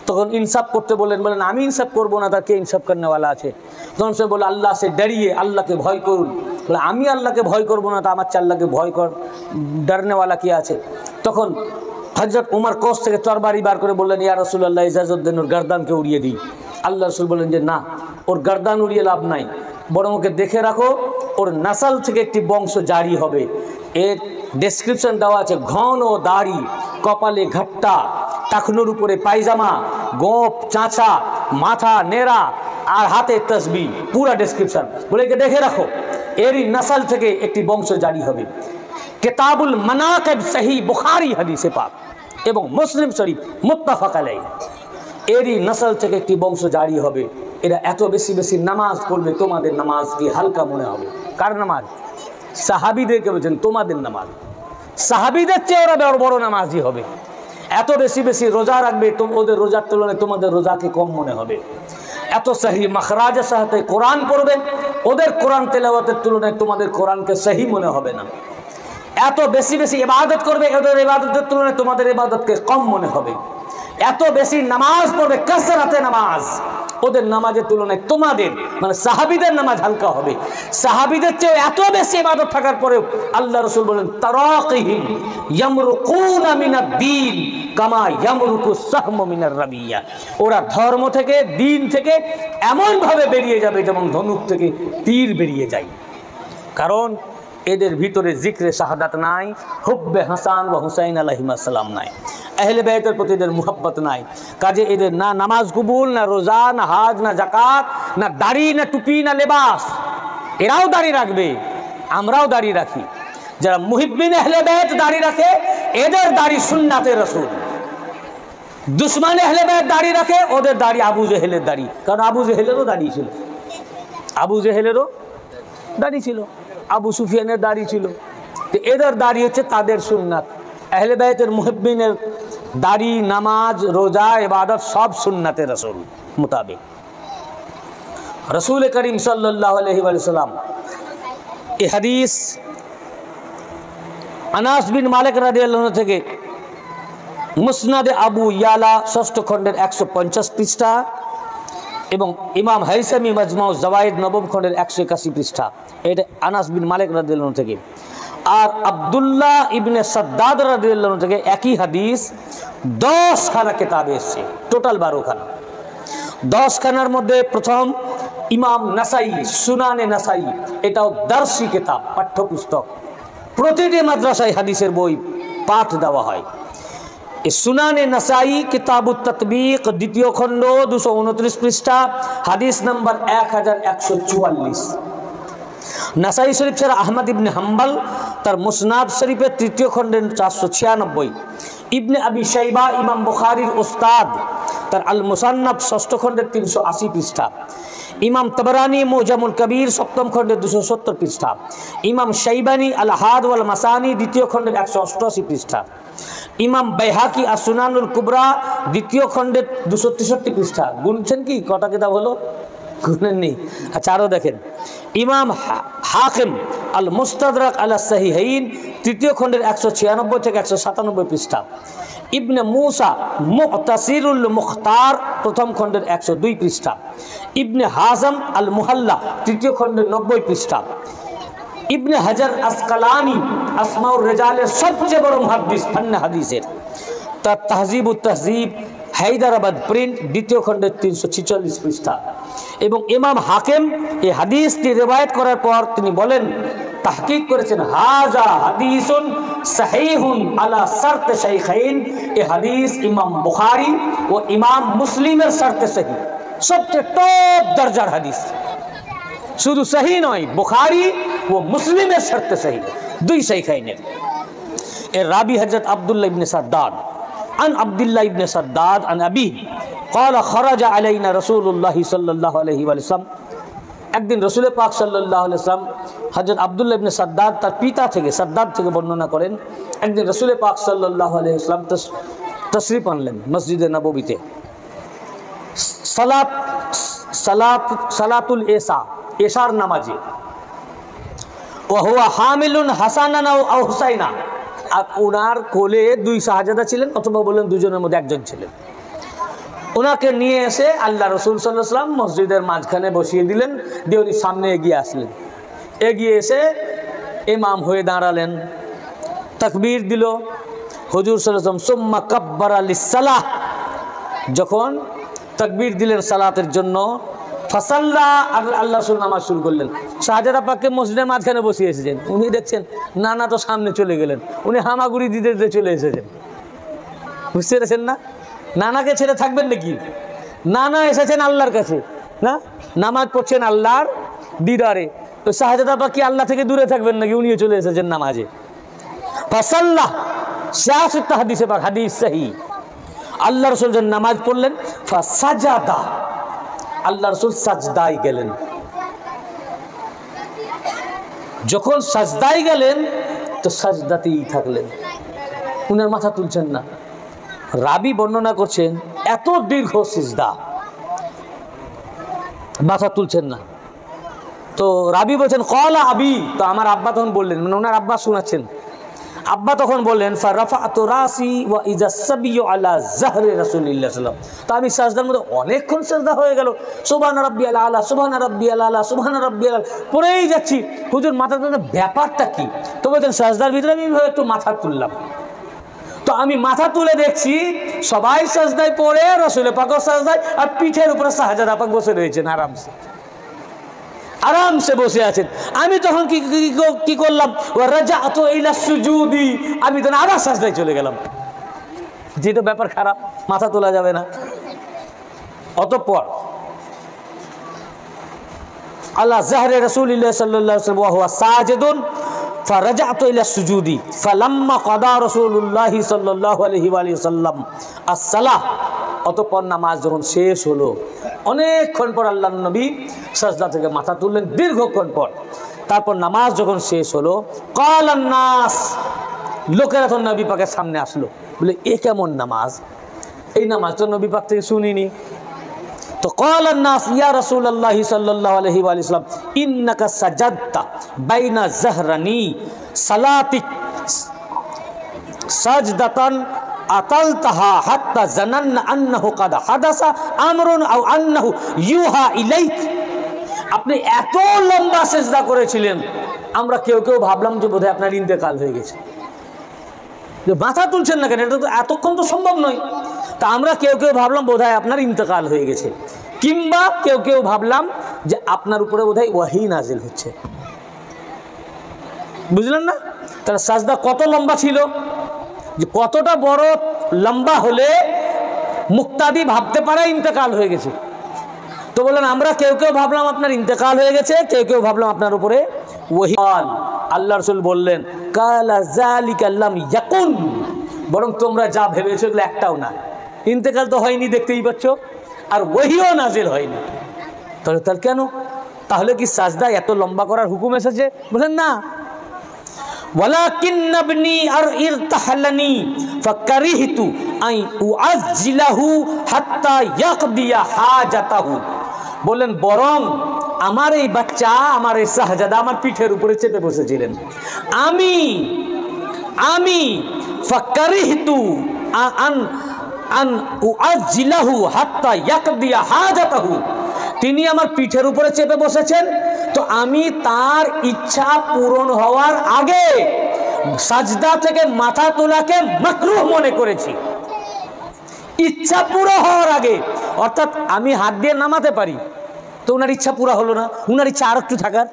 তখন ইনসাফ করতে বললেন, বলেন আমি ইনসাফ করবো না, তার কে ইনসাফ করনেওয়ালা আছে? তখন সে বলে আল্লাহ সে ডরিয়ে, আল্লাহকে ভয় করুন। বলে আমি আল্লাহকে ভয় করবো না, তা আমার চেয়ে আল্লাহকে ভয় ডরনেওয়ালা কে আছে? তখন হযরত উমর কোষ থেকে তরবারি বার করে বললেন, ইয়া রাসূলুল্লাহ ইজাজত দেন, ওর গর্দানকে উড়িয়ে দিই। আল্লাহ রাসূল বললেন যে না, ওর গর্দান উড়িয়ে লাভ নাই, বরং ওকে দেখে রাখো, ওর নাসাল থেকে একটি বংশ জারি হবে। এর ডেসক্রিপশন দেওয়া আছে, ঘন দাড়ি, কপালে ঘাট্টা, টাকনুর উপরে পায়জামা, গোঁফ চাঁচা, মাথা নেড়া আর হাতে তসবিহ, পুরা ডেসক্রিপশন। বলে একে দেখে রাখো, এরই নাসাল থেকে একটি বংশ জারি হবে। কিতাবুল মানাকিব সহিহ বুখারী হাদিসে পাক এবং মুসলিম শরীফ মুত্তাফাক আলাইহি, এরই নসল থেকে একটি বংশ জারি হবে। এরা এত বেশি বেশি নামাজ পড়বে, তোমাদের নামাজ কি হালকা মনে হবে? কার নামাজ? সাহাবীদেরকে বলছেন তোমাদের নামাজ। সাহাবীদের চেয়ে ওরা বড় বড় নামাজি হবে। এত বেশি বেশি রোজা রাখবে, ওদের রোজার তুলনায় তোমাদের রোজাকে কম মনে হবে। এত সহি মাখরাজের সাথে কোরআন পড়বে, ওদের কোরআন তেলাওয়াতের তুলনায় তোমাদের কোরআনকে সহি মনে হবে না। এত বেশি বেশি ইবাদত করবে, ওদের ইবাদতের তুলনায় তোমাদের ইবাদতকে কম মনে হবে। এত বেশি নামাজ পড়বে, কাসরাতে নামাজ, ওদের নামাজের তুলনায় তোমাদের মানে সাহাবীদের নামাজ হালকা হবে। সাহাবীদের চেয়ে এত বেশি ইবাদত থাকার পরেও আল্লাহ রাসূল বলেন, তারাকিহিম ইয়ামরুকুনা মিনাদ-দ্বীন কামা ইয়ামরুকুস সাহমু মিনার রাবিয়া। ওরা ধর্ম থেকে, দিন থেকে এমন ভাবে বেরিয়ে যাবে যেমন ধনুক থেকে তীর বেরিয়ে যায়। কারণ এদের ভিতরে জিক্রে শাহাদাত নাই, হুব্বে হাসান ওয়া হুসাইন আলাইহিস সালাম নাই, আহলে বাইতের প্রতি এদের মুহাব্বত নাই। কাজে এদের না নামাজ কবুল, না রোজা, না হাজ, না যাকাত, না দাড়ি, না টুপি, না লেবাস। এরাও দাড়ি রাখবে, আমরাও দাড়ি রাখি। যারা মুহিব্বিন আহলে বাইত দাড়ি রাখে, এদের দাড়ি সুন্নাতে রাসূল। দুশমন আহলে বাইত দাড়ি রাখে, ওদের দাড়ি আবু জেহেলের দাড়ি। কারণ আবু জেহেলেরও দাড়ি ছিল, আবু জেহেলেরও দাড়ি ছিল, আবু সুফিয়ানের দাড়ি ছিল। তো এদের দাড়ি হচ্ছে তাদের সুন্নাত। আহলে বাইতের মুহিব্বিনের দাড়ি, নামাজ, রোজা, ইবাদত সব সুন্নাতে রাসূল মোতাবেক। রাসূল করিম সাল্লাল্লাহু আলাইহি ওয়াসাল্লাম এই হাদিস আনাস বিন মালিক রাদিয়াল্লাহু আনহু থেকে, মুসনাদে আবু ইয়ালা 6ষ্ঠ খণ্ডের 150 পৃষ্ঠা এবং ইমাম হাইসামি মাজমাউ জাওয়ায়েদ 9ম খণ্ডের 181 পৃষ্ঠা। এটা আনাস বিন মালিক রাদিয়াল্লাহু আনহু থেকে। আর আব্দুল্লাহ ইবনে সাদ্দাদ রাদিয়াল্লাহু আনহু থেকে একই হাদিস 10 খানা কিতাবে এসেছে, টোটাল 12 খানা। 10 খানার মধ্যে প্রথম ইমাম নাসাই, সুনানে নাসাই, এটাও দার্সি কিতাব, পাঠ্যপুস্তক। প্রতিটি মাদ্রাসায় হাদিসের বই পাঠ দেওয়া হয়। এই সুনানে নাসাই কিতাবুত তাতবিক 2য় খণ্ড 229 পৃষ্ঠা, হাদিস নাম্বার 1144। নাসাই শরীফ ছাড়া আহমদ ইবনে হাম্বল তার মুসনাদ শরীফের 3য় খণ্ডের 496। ইবনে আবি শাইবা ইমাম বুখারীর উস্তাদ তার আল মুসান্নাফ 6ষ্ঠ খণ্ডের 380 পৃষ্ঠা। ইমাম তাবরানি মুজামুল কবির 7ম খণ্ডের 270 পৃষ্ঠা। ইমাম শাইবানি আল হাদ ওয়াল মাসানি 2য় খণ্ডের 188 পৃষ্ঠা। ইমাম বাইহাকি আসুনানুল কুবরা 2য় খণ্ডের 263 পৃষ্ঠা। গুনছেন কি কটা কিতাব হলো? গুনেন নেই। আচ্ছা আরও দেখেন, ইমাম হাকিম আল মুস্তাদরাক আলা সাহিহাইন 3য় খণ্ডের 196 থেকে 197 পৃষ্ঠা। ইবনে মুসা মুতাসিরুল মুখতার 1ম খণ্ডের 102 পৃষ্ঠা। ইবনে হাজম আল মুহাল্লা 3য় খণ্ডের 90 পৃষ্ঠা। ইবনে হাজার আসকালানি আসমাউর রিজালের সবচেয়ে বড় মুহাদ্দিস ফান্নে হাদিসের, তার তাহজিবুত তাহজিব হায়দ্রাবাদ প্রিন্ট 2য় খণ্ডের 346 পৃষ্ঠা। এবং ইমাম হাকিম এই হাদিসটি রিওয়ায়াত করার পর তিনি বলেন, তাহকিক করেছেন, হাজা হাদিসুন সহিহুন আলা শর্ত শাইখাইন। এই হাদিস ইমাম বুখারী ও ইমাম মুসলিমের শর্তে সহিহ, সবচেয়ে টপ দরজার হাদিস। শুধু সহি নয়, বুখারী ও মুসলিমের শর্তে সহিহ, 2 শাইখাইনের। এর রাবি হযরত আব্দুল্লাহ ইবনে সাদ্দাদ। আন আব্দুল্লাহ ইবনে সাদ্দাদ আন আবি قال خرج علينا رسول الله صلى الله عليه وسلم একদিন রাসূল পাক সাল্লাল্লাহু আলাইহি ওয়াসাল্লাম হযরত আব্দুল্লাহ ইবনে সাদ্দাদ তার পিতা থেকে সাদ্দাদ থেকে বর্ণনা করেন একদিন রাসূল পাক সাল্লাল্লাহু আলাইহি ওয়াসাল্লাম তশরিফ আনলেন মসজিদে নববীতে সালাতুল এশার নামাজে ওয়া হুয়া হামিলুন হাসানান আও হুসাইনা আর ওনার কোলে দুই শাহজাদা ছিলেন অথবা বলেন দুজনের মধ্যে একজন ছিলেন ওনাকে নিয়ে এসে আল্লাহ রাসূল সাল্লাল্লাহু আলাইহি ওয়াসাল্লাম মসজিদের মাঝখানে বসিয়ে দিলেন দিয়ে উনি সামনে এগিয়ে আসলেন এগিয়ে এসে ইমাম হয়ে দাঁড়ালেন তাকবীর দিল হুজুর সাল্লাল্লাহু আলাইহি ওয়াসাল্লাম সুম্মা কাব্বারা লিস-সালাহ যখন তাকবীর দিলেন সালাতের জন্য ফাসাল্লা আল্লাহ রাসূল নামাজ শুরু করলেন শাহজাদা পাককে মসজিদের মাঝখানে বসিয়ে এসেছেন উনি দেখছেন নানা তো সামনে চলে গেলেন উনি হামাগুড়ি দিতে দিতে চলে এসেছেন বুঝতে পেরেছেন না নানাকে ছেড়ে থাকবেন নাকি নানা এসেছেন আল্লাহর কাছে না নামাজ পড়ছেন আল্লাহর দিদারে তো শাহজাদা পাক কি আল্লাহ থেকে দূরে থাকবেন নাকি উনিও চলে এসেছেন নামাজে ফাসাল্লাহ শাহাদাত হাদিসে পাক হাদিস সহিহ আল্লাহ রাসূল যখন নামাজ পড়লেন ফাসাজাদা আল্লাহ রাসূল সাজদায় গেলেন যখন সাজদায় গেলেন তো সাজদাতেই থাকলেন উনার মাথা তুলছেন না রাবি বর্ণনা করছেন এত দীর্ঘ সিজদা মাথা তুলছেন না তো রাবি বলছেন ক্বালা আবি তো আমার আব্বা তখন বললেন মানে ওনার আব্বা শোনাচ্ছেন আব্বা তখন বললেন ফারাফাতু রাসি ওয়া ইজা সাবিয়ু আলা যাহরি রাসূলিল্লাহ সাল্লাল্লাহু আলাইহি ওয়াসাল্লাম তো আমি সাজদার মধ্যে অনেকক্ষণ সাজদা হয়ে গেল সুবহান রাব্বিয়াল আলা সুবহান রাব্বিয়াল আলা সুবহান রাব্বিয়াল আলা পড়েই যাচ্ছি হুজুর মাথা তুলতে ব্যাপারটা কি তো বলছেন সাজদার ভিতরে আমি একটু মাথা তুললাম তো আমি মাথা তুলে দেখছি সবাই সাজদায় পড়ে রাসূল পাকও সাজদায় আর পিঠের উপরে শাহজাদা পাক বসে রয়েছেন আরামসে বসে আছেন আমি তখন কি করলাম রাজাতু ইলা সুজুদি আমি তখন আবার সাজদায় চলে গেলাম যেটা ব্যাপার খারাপ মাথা তোলা যাবে না অতঃপর আল্লাহ যাহরে রাসূলুল্লাহ সাল্লাল্লাহু আলাইহি ওয়াসাল্লাম ওয়া হুয়া সাজিদুন ফারাজাতু ইলা সুজুদি ফালাম্মা কাদা রাসূলুল্লাহ সাল্লাল্লাহু আলাইহি ওয়া সাল্লাম as-সালাহ অতঃপর নামাজ যখন শেষ হলো অনেকক্ষণ পর আল্লাহর নবী সাজদা থেকে মাথা তুললেন দীর্ঘক্ষণ পর তারপর নামাজ যখন শেষ হলো ক্বালান নাস লোকেরা তো নবী পাকের সামনে আসলো বলে এ কেমন নামাজ এই নামাজ তো নবী পাক থেকে শুনিনি তো ক্বালান নাস ইয়া রাসূলুল্লাহ সাল্লাল্লাহু আলাইহি ওয়া সাল্লাম ইন্নাকা সাজাদতা বাইনা যাহরানি সালাতিক সাজদাতান আতালতাহা হাত্তা জানান্না আন্নাহু কাদ হাদাসা আমরুন আও আন্নাহু ইউহা ইলাইক আপনি এত লম্বা সিজদা করেছিলেন আমরা কেউ কেউ ভাবলাম যে বোধহয় আপনার ইন্তেকাল হয়ে গেছে যে মাথা তুলছেন না কেন এটা তো এতক্ষণ তো সম্ভব নয় তা আমরা কেউ কেউ ভাবলাম বোধহয় আপনার ইন্তেকাল হয়ে গেছে কিংবা কেউ কেউ ভাবলাম যে আপনার উপরে বোধহয় ওয়াহি নাজিল হচ্ছে বুঝলেন না তাহলে সাজদা কত লম্বা ছিল যে কতটা বড় লম্বা হলে মুক্তাদি ভাবতে পারে ইন্তেকাল হয়ে গেছে তো বলেন আমরা কেউ কেউ ভাবলাম আপনার ইন্তেকাল হয়ে গেছে কেউ কেউ ভাবলাম আপনার উপরে ওয়াহি আল্লাহ রাসূল বললেন কালা যালিকা লাম ইয়াকুন বরং তোমরা যা ভেবেছো এগুলো একটাও না ইন্তেকাল তো হয়নি দেখতেই পাচ্ছ আর ওয়াহিও নাজিল হয়নি তাহলে কেন তাহলে কি সাজদা এত লম্বা করার হুকুম এসেছে বলেন না ওয়ালাকিন ইবনি আর ইরতাহালানি ফাকারিহতু আই উআজ্জিলাহু হাত্তা ইয়াকদিয়া হাজাতাহু বলেন বরং আমার এই বাচ্চা আমার এই শাহজাদা আমার পিঠের উপরে চেপে বসেছিলেন আমি ফাকারিহতু আন উআজ্জিলাহু হাত্তা ইয়াকদিয়া হাজাতাহু তিনি আমার পিঠের উপরে চেপে বসেছেন তো আমি তার ইচ্ছা পূরণ হওয়ার আগে সাজদা থেকে মাথা তোলাকে মাকরুহ মনে করেছি ইচ্ছা পুরো হওয়ার আগে অর্থাৎ আমি হাত দিয়ে নামাতে পারি তো ওনার ইচ্ছা পুরো হলো না ওনার ইচ্ছা আরো একটু থাকার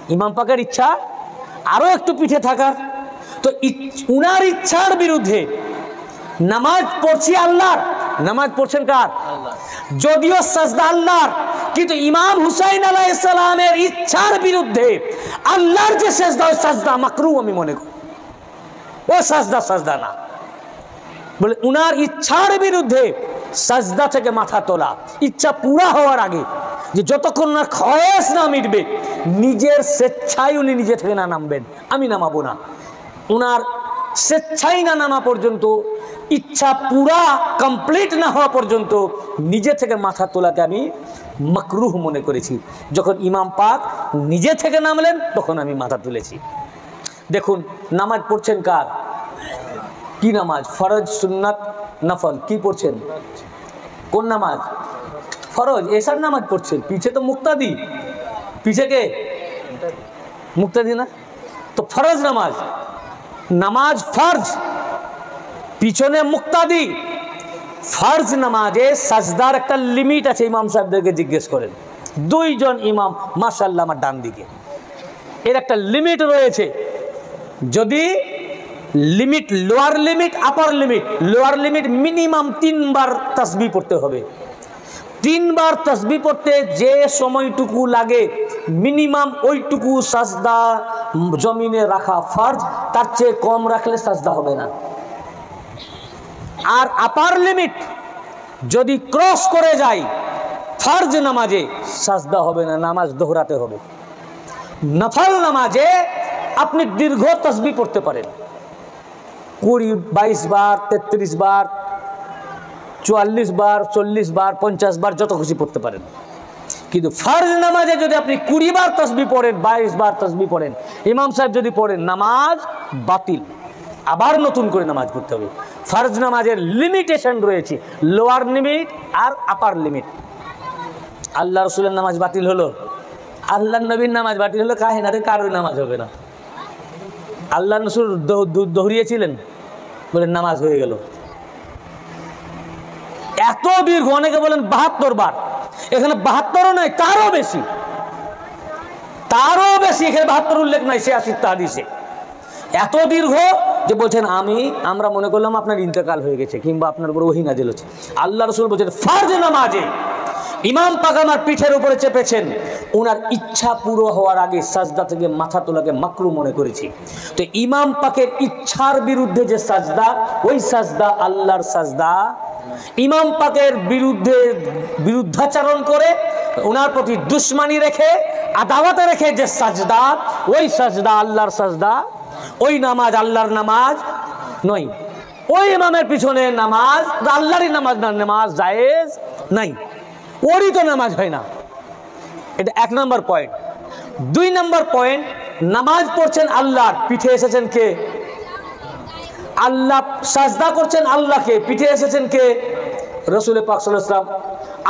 ইমাম পাকের ইচ্ছা আরো একটু পিঠে থাকার তো উনার ইচ্ছার বিরুদ্ধে নামাজ পড়ছি আল্লাহর নামাজ পড়ছেন কার যদিও সাজদা আল্লাহর কিন্তু ইমাম হুসাইন আলাইহিস সালামের ইচ্ছার বিরুদ্ধে আল্লাহর যে সাজদা ওই সাজদা মাকরুহ আমি মনে করি ও সাজদা না বলে উনার ইচ্ছার বিরুদ্ধে সাজদা থেকে মাথা তোলা, ইচ্ছা পুরা হওয়ার আগে, যে যতক্ষণ না খয়েস না মিটবে নিজের স্বেচ্ছায় উনি নিজে থেকে না নামবেন, আমি নামাবো না। উনার স্বেচ্ছায় না নামা পর্যন্ত, ইচ্ছা পুরা কমপ্লিট না হওয়া পর্যন্ত নিজে থেকে মাথা তোলাকে আমি মাকরুহ মনে করেছি। যখন ইমাম পাক নিজে থেকে নামলেন তখন আমি মাথা তুলেছি। দেখুন নামাজ পড়ছেন কার, কি নামাজ? ফরজ, সুন্নাত, নফল, কি পড়ছেন? কোন নামাজ? ফরজ, এসার নামাজ পড়ছেন। পিছে তো মুক্তাদি, পিছে কে? মুক্তাদি না তো ফরজ নামাজ, নামাজ ফরজ, পিছনে মুক্তাদি। ফরজ নামাজে সাজদার একটা লিমিট আছে, ইমাম সাহেবদেরকে জিজ্ঞেস করেন। দুইজন ইমাম মাশাআল্লাহ আমার ডান দিকে, এর একটা লিমিট রয়েছে। যদি লিমিট, লোয়ার লিমিট, আপার লিমিট, লোয়ার লিমিট মিনিমাম 3 বার তাসবিহ পড়তে হবে। 3 বার তাসবিহ পড়তে যে সময়টুকু লাগে মিনিমাম ওইটুকু সাজদা জমিনে রাখা ফরজ, তার চেয়ে কম রাখলে সাজদা হবে না। আর আপার লিমিট যদি ক্রস করে যায় ফরজ নামাজে সাজদা হবে না, নামাজ দোহরাতে হবে। নফল নামাজে আপনি দীর্ঘ তাসবিহ পড়তে পারেন, 20, 22 বার, 33 বার, 44 বার, 40 বার, 50 বার, যত খুশি পড়তে পারেন। কিন্তু ফরজ নামাজে যদি আপনি 20 বার তাসবিহ পড়েন, 22 বার তাসবিহ পড়েন, ইমাম সাহেব যদি পড়েন, নামাজ বাতিল, আবার নতুন করে নামাজ পড়তে হবে। ফরজ নামাজের লিমিটেশন রয়েছে, লোয়ার লিমিট আর আপার লিমিট। আল্লাহ রসুলের নামাজ বাতিল হলো, আল্লাহ নবীর নামাজ বাতিল হলো, কাহিনাতে কারোর নামাজ হবে না। আল্লাহ রসুল দৌড়িয়েছিলেন বলে নামাজ হয়ে গেল। এত দীর্ঘ, অনেকে বলেন 72 বার, এখানে 72ও নয়, তারও বেশি, তারও বেশি। এখানে 72 উল্লেখ নাই 86 হাদিসে। এত দীর্ঘ যে বলছেন আমরা মনে করলাম আপনার ইন্তেকাল হয়ে গেছে কিংবা আপনার উপর ওহী নাযিল হচ্ছে। আল্লাহ রসুল বলছেন ফরজ নামাজে ইমাম পাক আমার পিঠের উপরে চেপেছেন, ওনার ইচ্ছা পুরো হওয়ার আগে সাজদা থেকে মাথা তোলাকে মাকরুহ মনে করেছি। তো ইমাম পাকের ইচ্ছার বিরুদ্ধে যে সাজদা, ওই সাজদা আল্লাহর সাজদা। ইমাম পাকের বিরুদ্ধাচরণ করে, ওনার প্রতি দুশ্মনী রেখে, আদাওয়াতে রেখে যে সাজদা, ওই সাজদা আল্লাহর সাজদা, ওই নামাজ আল্লাহর নামাজ নয়। ওই ইমামের পিছনে নামাজ আল্লাহরই নামাজ না, নামাজ জায়েজ নাই, ওরই তো নামাজ হয় না। এটা 1 নম্বর পয়েন্ট। 2 নম্বর পয়েন্ট, নামাজ পড়ছেন আল্লাহর, পিঠে এসেছেন কে? আল্লাহ। সাজদা করছেন আল্লাহকে, পিঠে এসেছেন কে? রাসূল পাক সাল্লাল্লাহু আলাইহি ওয়াসাল্লাম।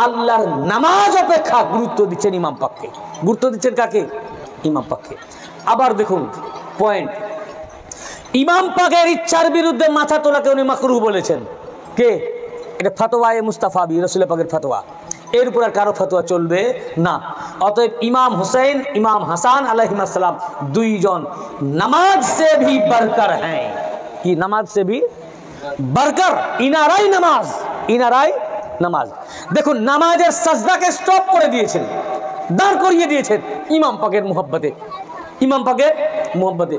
আল্লাহর নামাজ অপেক্ষা গুরুত্ব দিচ্ছেন ইমাম পাককে। গুরুত্ব দিচ্ছেন কাকে? ইমাম পাককে। আবার দেখুন পয়েন্ট, ইমাম পাকের ইচ্ছার বিরুদ্ধে মাথা তোলাকে উনি মাকরুহ বলেছেন। কে? এটা ফতোয়ায়ে মুস্তাফাবি, রাসূল পাকের ফতোয়া, এর উপর আর কারো ফতোয়া চলবে না। অতএব ইমাম হুসেন, ইমাম হাসান আলাইহিস সালাম দুইজন নামাজ সে ভি বরকর हैं। কি নামাজ সে ভি বরকর? ইনারাই নামাজ, ইনারাই নামাজ। দেখুন নামাজের সাজদাকে স্টপ করে দিয়েছেন, দাঁড় করিয়ে দিয়েছেন ইমাম পাকের মুহাব্বতে। ইমাম পাকের মুহাব্বতে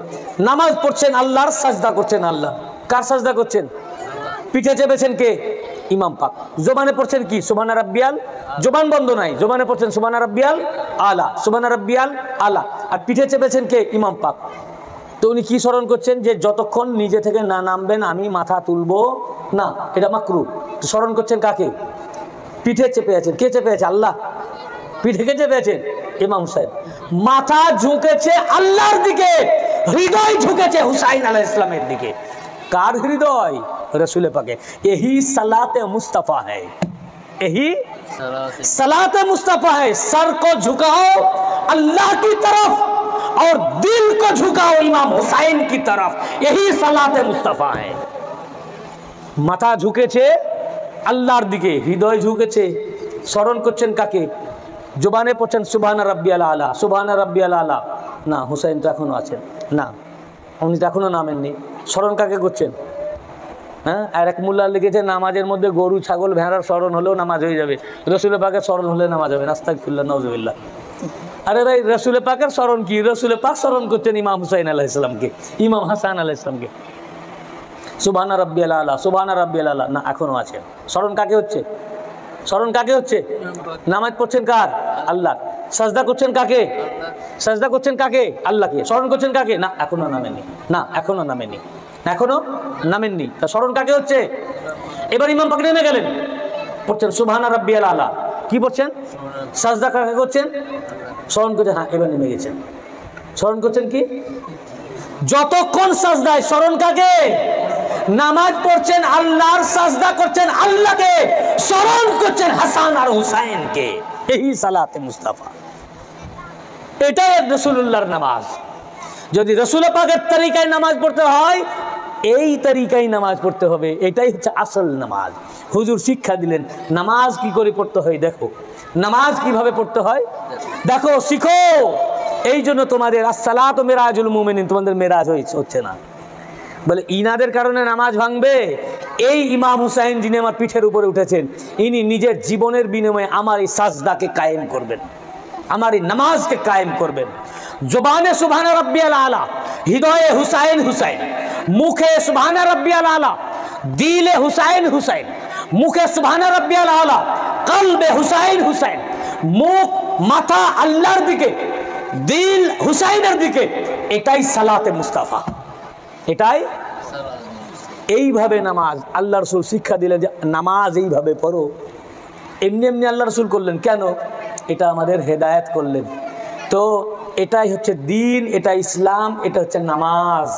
নামাজ পড়ছেন আল্লাহর, সাজদা করছেন আল্লাহ। কার সাজদা করছেন? পিঠে চেপেছেন কে? ইমাম পাক। জবানে পড়ছেন কি? সুবহান রাব্বিয়াল, জবান বন্ধ নাই, জবানে পড়ছেন সুবহান রাব্বিয়াল আলা, সুবহান রাব্বিয়াল আলা। আর পিঠে চেপেছেন কে? ইমাম পাক। তো উনি কি স্মরণ করছেন? যে যতক্ষণ নিজে থেকে না নামবেন আমি মাথা তুলবো না, এটা মাকরুহ। তো স্মরণ করছেন কাকে? পিঠে চেপে আছেন। কে চেপে আছে? আল্লাহ। পিঠে কে চেপে আছেন? ইমাম সাহেব। মাথা ঝুঁকেছে আল্লাহর দিকে, হৃদয় ঝুঁকেছে হুসাইন আলাইহিস সালামের দিকে। कार हृदय? रसूल पाके। यही सलाते मुस्तफ़ा है, यही सलाते मुस्तफ़ा है। सर को झुकाओ अल्लाह की तरफ और दिल को झुकाओ इमाम हुसैन की तरफ, यही सलाते मुस्तफ़ा है। माथा झुकेছে আল্লাহর দিকে, হৃদয় ঝুঁকেছে। স্মরণ করছেন কাকে? জবানে পড়ছেন সুবহান রাব্বিয়াল আলা, সুবহান রাব্বিয়াল আলা। না, হুসাইন তো এখনো আছেন না, উনি তো এখনো নামেননি। স্মরণ কাকে করছেন? হ্যাঁ, আর এক মোল্লা লিখেছে নামাজের মধ্যে গরু ছাগল ভেড়ার স্মরণ হলেও নামাজ হয়ে যাবে, রসুল পাকের স্মরণ হলে নামাজ হবে। আস্তাগফিরুল্লাহ, নাউজুবিল্লাহ। আরে ভাই, রসুল পাকের স্মরণ কি? রসুল পাক স্মরণ করছেন ইমাম হুসাইন আলাইহিস সালামকে, ইমাম হাসান আলাইহিস সালামকে। সুবহানা রাব্বিয়াল আলা, সুবহানা রাব্বিয়াল আলা, না এখনো আছে। স্মরণ কাকে হচ্ছে? স্মরণ কাকে হচ্ছে? নামাজ পড়ছেন কার? আল্লাহ। সাজদা করছেন কাকে? সাজদা করছেন কাকে? আল্লাহকে। স্মরণ করছেন কাকে? না এখনো নামেননি, না এখনো নামেননি, এখনো নামেননি। তা স্মরণ কাকে হচ্ছে? এবার ইমাম পাক নেমে গেলেন, পড়ছেন সুবহানা রাব্বিয়াল আলা। কি পড়ছেন? সাজদা কাকে করছেন? স্মরণ করছেন, হ্যাঁ এবার নেমে গেছেন। স্মরণ করছেন কি? যতক্ষণ সাজদায় স্মরণ কাকে? নামাজ পড়ছেন আল্লাহর, সাজদা করছেন আল্লাহকে, স্মরণ করছেন হাসান আর হুসাইনকে। এই সালাতে মুস্তাফা, এটাই রাসূলুল্লাহর নামাজ। যদি রাসূল পাকের তরিকায় নামাজ পড়তে হয়, এই তরিকায় নামাজ পড়তে হবে। এটাই হচ্ছে আসল নামাজ। হুজুর শিক্ষা দিলেন নামাজ কি করে পড়তে হয়, দেখো নামাজ কিভাবে পড়তে হয়, দেখো শিখো। এই জন্য তোমাদের আসসালাতু মিরাজুল মুমিনিন, তোমাদের মেরাজ হচ্ছে না। বলে ইনাদের কারণে নামাজ ভাঙবে? এই ইমাম হুসাইন যিনি আমার পিঠের উপরে উঠেছেন, ইনি নিজের জীবনের বিনিময়ে আমার এই সাজদাকে কায়েম করবেন, আমার এই নামাজকে কায়েম করবেন। জবানে সুবহানা রাব্বিয়াল আলা, হৃদয়ে হুসাইন হুসাইন, মুখে সুবহানা রাব্বিয়াল আলা, দিলে হুসাইন হুসাইন, মুখে সুবহানা রাব্বিয়াল আলা, কলবে হুসাইন হুসাইন, মুখ মাথা আল্লাহর দিকে, দিল হুসাইনের দিকে। এটাই সালাতে মুস্তাফা, এটাই। এইভাবে নামাজ আল্লাহ রসুল শিক্ষা দিলেন যে নামাজ এইভাবে পড়ো। এমনি এমনি আল্লাহ রসুল করলেন কেন? এটা আমাদের হেদায়েত করলেন। তো এটাই হচ্ছে দিন, এটা ইসলাম, এটা হচ্ছে নামাজ।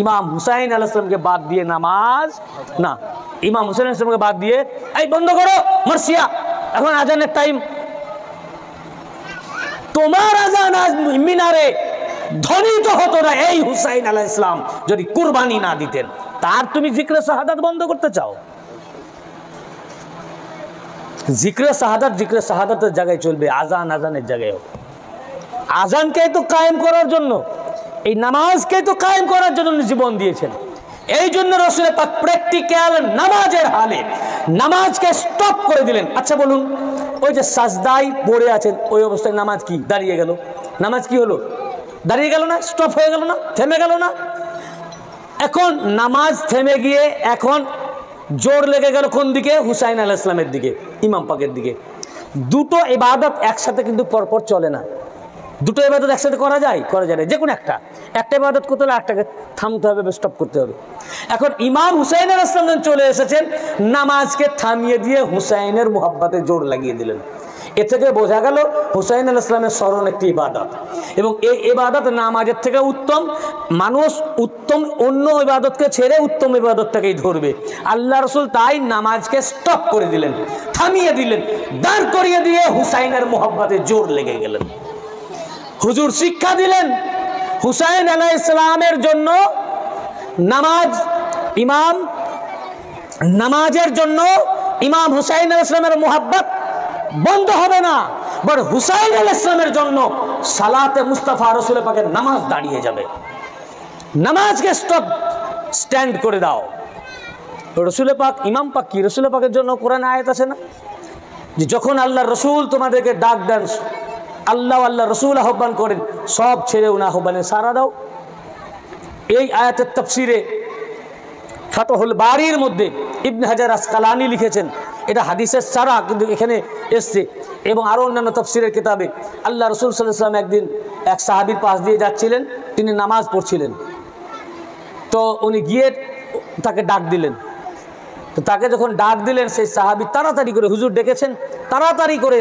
ইমাম হুসাইন আলাইহিস সালামকে বাদ দিয়ে নামাজ না, ইমাম হুসাইন আলাইহিস সালামকে বাদ দিয়ে এই বন্ধ করো মার্সিয়া, এখন আজানের টাইম। তোমার আজান আজ মিনারে ধ্বনিত হতো না এই হুসাইন আলাইহিস সালাম যদি কুরবানি না দিতেন। তার তুমি জিক্রে শাহাদাত বন্ধ করতে চাও? জিক্রে শাহাদাতের জায়গায় চলবে, আজান আজানের জায়গায় হবে। আজানকে তো কায়েম করার জন্য, এই নামাজকে তো কায়েম করার জন্য জীবন দিয়েছেন। এই জন্য রাসূল পাক প্র্যাকটিক্যাল নামাজের হালে নামাজকে স্টপ করে দিলেন। আচ্ছা বলুন, ওই যে সাজদায় পড়ে আছেন, ওই অবস্থায় নামাজ কি দাঁড়িয়ে গেল? নামাজ কি হলো? দাঁড়িয়ে গেল না? স্টপ হয়ে গেল না? থেমে গেল না? এখন নামাজ থেমে গিয়ে এখন জোর লেগে গেল কোন দিকে? হুসাইন আলাইহিস সালামের দিকে, ইমাম পাকের দিকে। দুটো ইবাদত একসাথে কিন্তু পরপর চলে না। দুটো ইবাদত একসাথে করা যায়? করা যায় না। যে কোনো একটা ইবাদত করতে হলে একটাকে থামতে হবে, স্টপ করতে হবে। এখন ইমাম হুসাইন আলাইহিস সালাম চলে এসেছেন, নামাজকে থামিয়ে দিয়ে হুসাইনের মুহাব্বতে জোর লাগিয়ে দিলেন। এ থেকে বোঝা গেল হুসাইন আলাইহিস সালামের স্মরণ একটি ইবাদত, এবং এই ইবাদত নামাজের থেকে উত্তম। মানুষ উত্তম অন্য ইবাদতকে ছেড়ে উত্তম ইবাদতটাকেই ধরবে। আল্লাহ রাসূল তাই নামাজকে স্টপ করে দিলেন, থামিয়ে দিলেন, দাঁড় করিয়ে দিয়ে হুসাইনের মুহাব্বতে জোর লেগে গেলেন। হুজুর শিক্ষা দিলেন হুসাইন আলাইহিস সালামের জন্য নামাজের জন্য ইমাম হুসাইন আলাইহিস সালামের মুহাব্বত বন্ধ হবে না, বরং হুসাইন আলাইহিস সালামের জন্য সালাতে মুস্তাফা রাসূল পাকের নামাজ দাঁড়িয়ে যাবে। নামাজকে স্ট্যান্ড করে দাও। রাসূল পাক, ইমাম পাক কি রাসূল পাকের জন্য কোরআনে আয়াত আছে না, যে যখন আল্লাহর রাসূল তোমাদেরকে ডাক দেন, আল্লাহ রসুল আহ্বান করেন, সব ছেড়ে উনি আহ্বানে সাড়া দাও। এই আয়াতের তাফসিরে ফাতহুল বারির মধ্যে ইবনে হাজার আসকালানি লিখেছেন, এটা হাদিসের সারা কিন্তু এখানে এসছে, এবং আরও অন্যান্য তাফসিরের কিতাবে আল্লাহ রসুল সাল্লাল্লাহু আলাইহি ওয়াসাল্লাম একদিন এক সাহাবীর পাশ দিয়ে যাচ্ছিলেন, তিনি নামাজ পড়ছিলেন। তো উনি গিয়ে তাকে ডাক দিলেন। তো তাকে যখন ডাক দিলেন, সেই সাহাবী তাড়াতাড়ি করে, হুজুর ডেকেছেন, তাড়াতাড়ি করে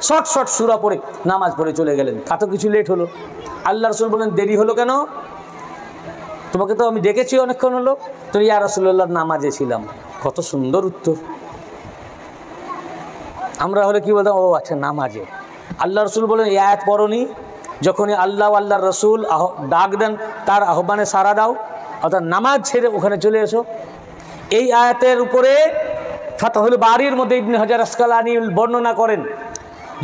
শর্ট সূরা পড়ে নামাজ পড়ে চলে গেলেন। তা তো কিছু লেট হলো। আল্লাহ রাসূল বলেন, দেরি হলো কেন? তোমাকে তো আমি ডেকেছি অনেকক্ষণ হলো। তো ইয়া রাসূলুল্লাহ, নামাজে ছিলাম। কত সুন্দর উত্তর। আমরা হলে কি বলতাম? ও আচ্ছা, নামাজে। আল্লাহ রাসূল বলেন, এই আয়াত পড়নি? যখনই আল্লাহর রাসূল ডাক দেন, তার আহ্বানে সাড়া দাও, অর্থাৎ নামাজ ছেড়ে ওখানে চলে এসো। এই আয়াতের উপরে ফাতহুল বারির মধ্যে ইবনে হাজার আসকালানি বর্ণনা করেন